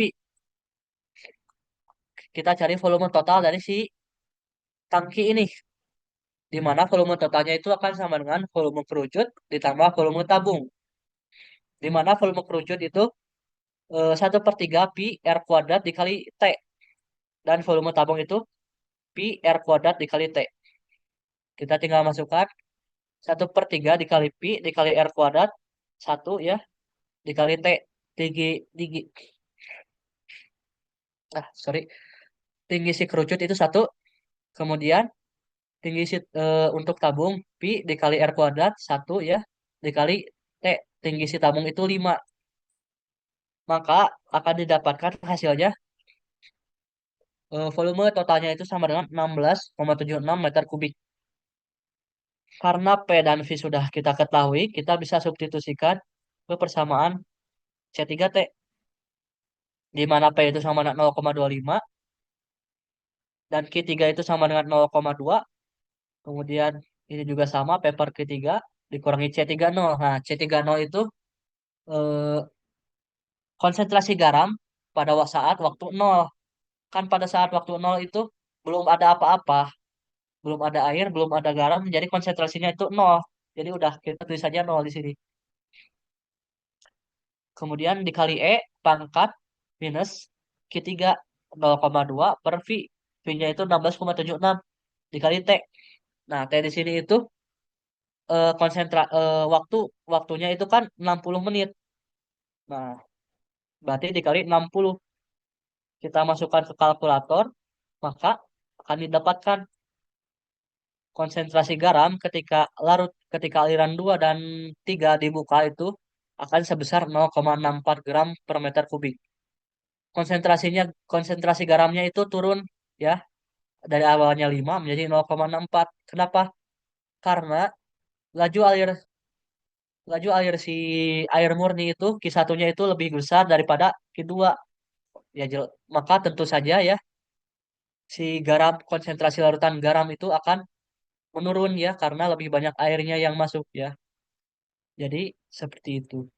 A: Kita cari volume total dari si tangki ini. Di mana volume totalnya itu akan sama dengan volume kerucut ditambah volume tabung. Di mana volume kerucut itu 1/3 pi R kuadrat dikali T. Dan volume tabung itu pi R kuadrat dikali T. Kita tinggal masukkan 1/3 dikali pi dikali R kuadrat. Satu ya dikali T. Tinggi, tinggi. Sorry. Tinggi si kerucut itu satu. Kemudian tinggi si, untuk tabung pi dikali R kuadrat. Satu ya. Dikali T. Tinggi si tabung itu 5. Maka akan didapatkan hasilnya volume totalnya itu sama dengan 16,76 meter kubik. Karena P dan V sudah kita ketahui, kita bisa substitusikan ke persamaan C3T, di mana P itu sama dengan 0,25 dan Q3 itu sama dengan 0,2. Kemudian ini juga sama, P per Q3 dikurangi C30. Nah, C30 itu eh, konsentrasi garam pada saat waktu nol. Kan pada saat waktu nol itu belum ada apa-apa, belum ada air, belum ada garam, jadi konsentrasinya itu nol. Jadi udah kita tulis saja nol di sini. Kemudian dikali E pangkat minus Q3 0,2 per V. V-nya itu 16,76 dikali T. Nah, T di sini itu waktu waktunya itu kan 60 menit. Nah, berarti dikali 60. Kita masukkan ke kalkulator, maka akan didapatkan konsentrasi garam ketika aliran 2 dan 3 dibuka itu akan sebesar 0,64 gram per meter kubik. Konsentrasi garamnya itu turun ya dari awalnya 5 menjadi 0,64. Kenapa? Karena laju air laju air si air murni itu Q1-nya itu lebih besar daripada Q2. Ya maka tentu saja ya si konsentrasi larutan garam itu akan menurun ya karena lebih banyak airnya yang masuk ya. Jadi seperti itu.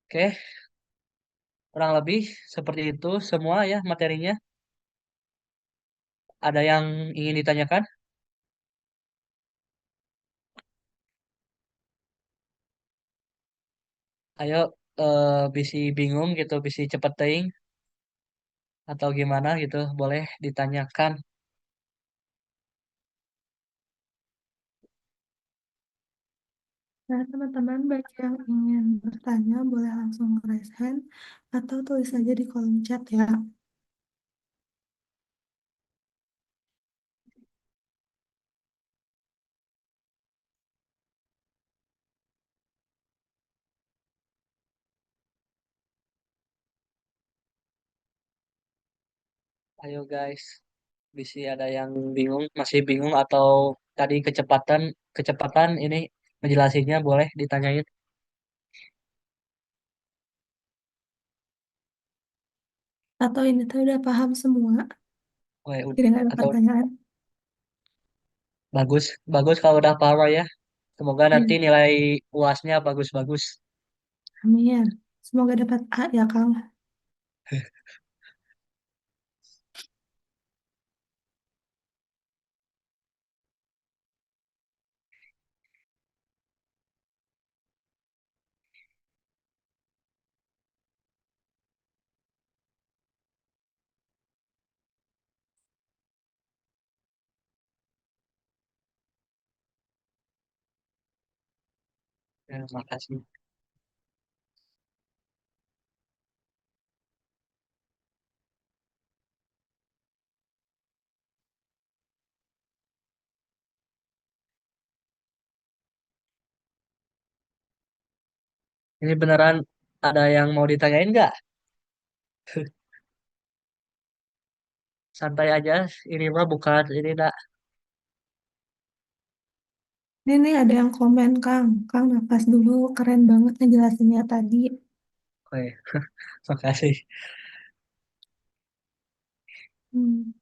A: Oke, kurang lebih seperti itu semua ya materinya. Ada yang ingin ditanyakan? Ayo, bisi bingung gitu, bisi cepet teuing atau gimana gitu, boleh ditanyakan.
B: Nah, teman-teman, bagi yang ingin bertanya, boleh langsung raise hand atau tulis saja di kolom chat ya.
A: Ayo guys, bisi ada yang bingung, masih bingung atau tadi kecepatan kecepatan ini ngejelasinnya boleh ditanyain.
B: Atau ini tuh udah paham semua,
A: Oh, ya,
B: jadi nggak ada
A: atau
B: pertanyaan.
A: bagus bagus kalau udah paham ya. Semoga
B: Ya,
A: nanti nilai UASnya bagus-bagus.
B: amin. Semoga dapat A ya, Kang.
A: Ya, makasih. Ini beneran Ada yang mau ditanyain nggak? Santai aja. Ini mah bukan ini nak.
B: Ini nih ada yang komen, Kang. Kang, nafas dulu. Keren banget ngejelasinnya tadi.
A: Oke, makasih.
B: Hmm.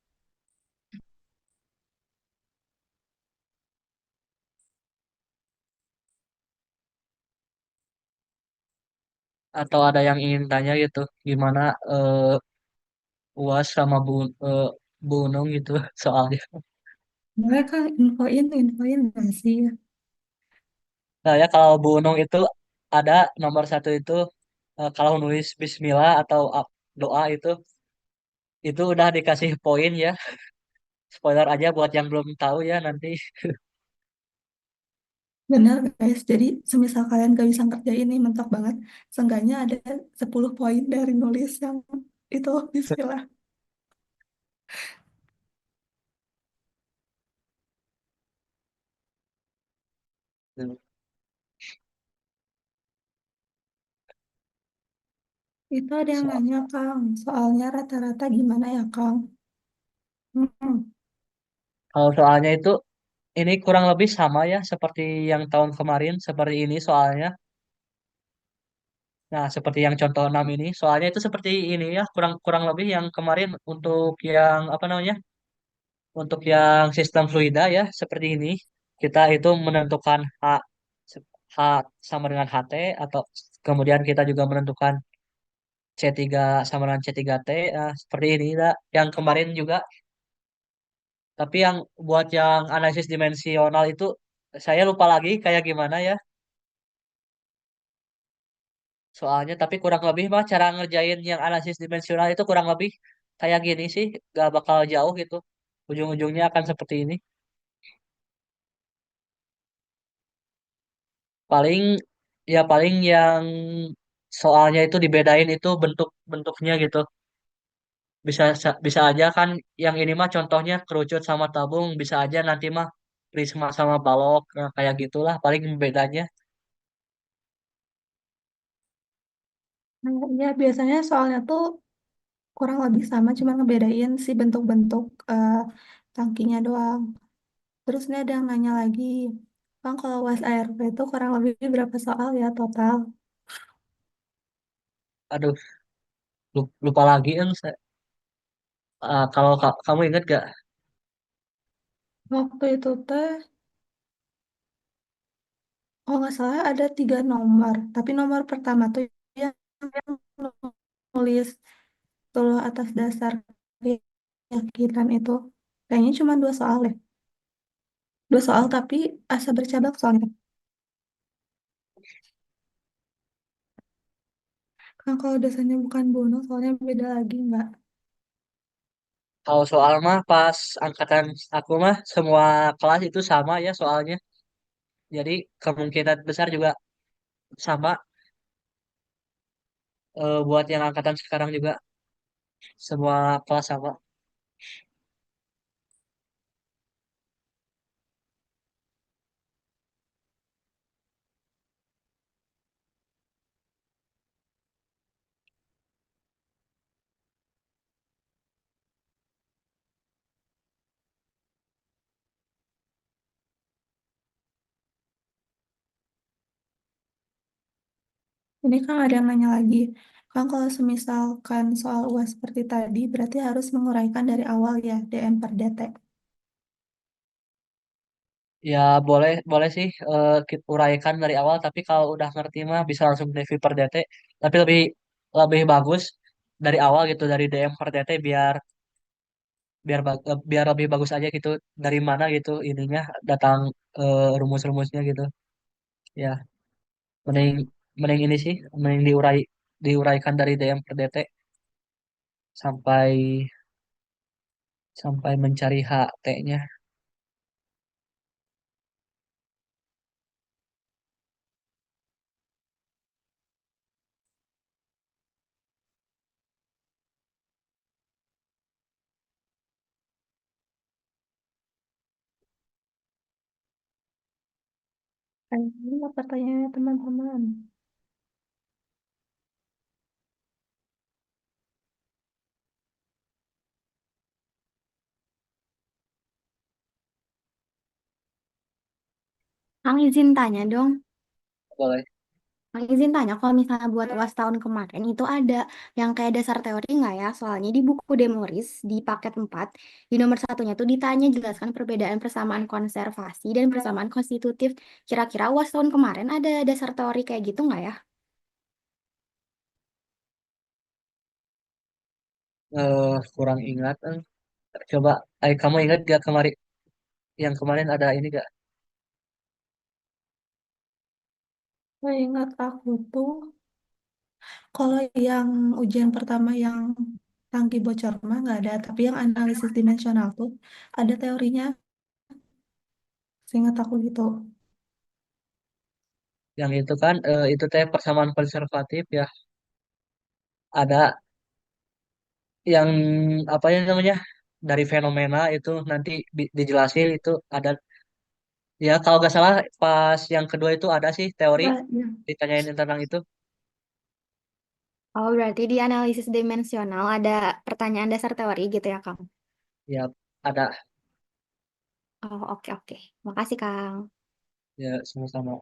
A: Atau ada yang ingin tanya gitu, gimana UAS sama Bu Nung gitu soalnya.
B: Boleh, Kang, infoin nggak sih?
A: Nah ya kalau Bu Nung itu ada nomor satu itu kalau nulis Bismillah atau doa itu udah dikasih poin ya. Spoiler aja buat yang belum tahu ya nanti.
B: Benar, guys. Jadi, semisal kalian gak bisa ngerjain ini, mentok banget. Seenggaknya ada 10 poin dari nulis yang itu, bismillah. Itu ada yang
A: So-
B: nanya, Kang. Soalnya rata-rata gimana ya, Kang? Hmm.
A: Kalau soalnya itu ini kurang lebih sama ya seperti yang tahun kemarin seperti ini soalnya. Nah, seperti yang contoh 6 ini, soalnya itu seperti ini ya, kurang kurang lebih yang kemarin untuk yang apa namanya? Untuk yang sistem fluida ya, seperti ini. Kita itu menentukan H sama dengan HT atau kemudian kita juga menentukan C3 sama dengan C3T, seperti ini lah. Yang kemarin juga, tapi yang buat yang analisis dimensional itu saya lupa lagi kayak gimana ya. Soalnya tapi kurang lebih mah cara ngerjain yang analisis dimensional itu kurang lebih kayak gini sih, gak bakal jauh gitu. Ujung-ujungnya akan seperti ini. Paling paling yang soalnya itu dibedain itu bentuk-bentuknya gitu. Bisa aja kan yang ini mah contohnya kerucut sama tabung, bisa aja nanti mah prisma sama balok. Nah, kayak gitulah paling bedanya.
B: Nah, ya, biasanya soalnya tuh kurang lebih sama, cuma ngebedain si bentuk-bentuk tangkinya doang. Terus ini ada yang nanya lagi, Bang, kalau UAS ARP itu kurang lebih berapa soal ya total?
A: Aduh, lupa lagi yang kalau kamu inget gak?
B: Waktu itu teh, oh nggak salah ada 3 nomor, tapi nomor pertama tuh yang nulis tuh atas dasar keyakinan itu, kayaknya cuma 2 soal deh. 2 soal tapi asa bercabang soalnya. Kan kalau dasarnya bukan bonus, soalnya beda lagi nggak?
A: Kalau soal mah pas angkatan aku mah semua kelas itu sama ya soalnya. Jadi kemungkinan besar juga sama buat yang angkatan sekarang juga semua kelas sama.
B: Ini kan ada yang nanya lagi, kan kalau semisalkan soal UAS seperti tadi, berarti harus menguraikan dari awal ya, DM per DT.
A: Ya boleh boleh sih kita uraikan dari awal. Tapi kalau udah ngerti mah bisa langsung review per DT. Tapi lebih lebih bagus dari awal gitu dari DM per DT biar biar lebih bagus aja gitu dari mana gitu ininya datang rumus-rumusnya gitu. Ya mending mending ini sih mending diuraikan dari DM per DT sampai sampai mencari HT-nya.
B: Ini apa pertanyaannya teman-teman?
C: Kang izin tanya dong.
A: Boleh.
C: Kang izin tanya kalau misalnya buat UAS tahun kemarin itu ada yang kayak dasar teori nggak ya? Soalnya di buku Demoris di paket 4 di nomor satunya tuh ditanya jelaskan perbedaan persamaan konservasi dan persamaan konstitutif. Kira-kira UAS tahun kemarin ada dasar teori kayak gitu nggak ya?
A: Kurang ingat. Coba, kamu ingat gak kemarin yang kemarin ada ini gak?
B: Saya ingat aku tuh, kalau yang ujian pertama yang tangki bocor mah nggak ada, tapi yang analisis dimensional tuh ada teorinya, seingat aku gitu.
A: Yang itu kan, itu teh persamaan konservatif ya. Ada yang apa ya namanya, dari fenomena itu nanti dijelasin itu ada, ya kalau nggak salah pas yang kedua itu ada sih teori
B: Ya, ya.
A: ditanyain tentang itu.
C: Oh, berarti di analisis dimensional ada pertanyaan dasar teori gitu ya, Kang?
A: Ya ada.
C: Oh, oke oke. Makasih, Kang.
A: Ya sama-sama.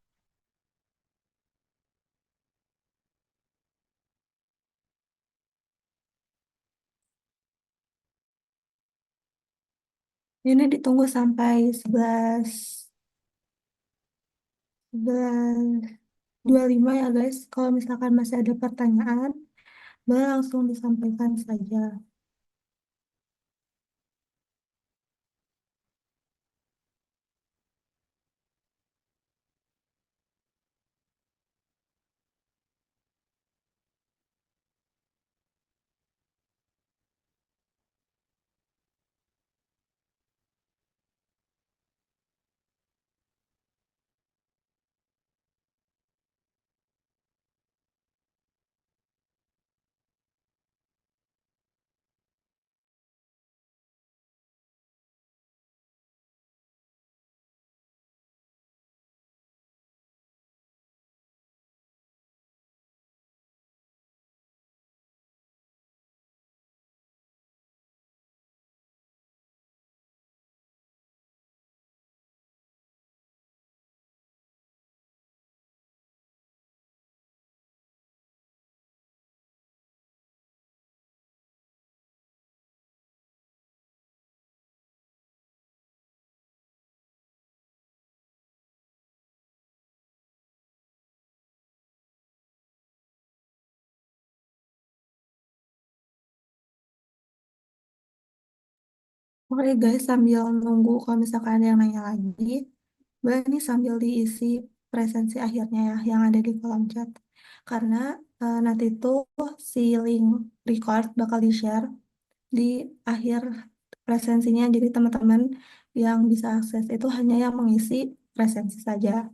B: Ini ditunggu sampai 11.25 ya guys. Kalau misalkan masih ada pertanyaan, boleh langsung disampaikan saja. Oke guys, sambil nunggu kalau misalkan ada yang nanya lagi, boleh nih sambil diisi presensi akhirnya ya yang ada di kolom chat. Karena nanti tuh si link record bakal di-share di akhir presensinya. Jadi teman-teman yang bisa akses itu hanya yang mengisi presensi saja.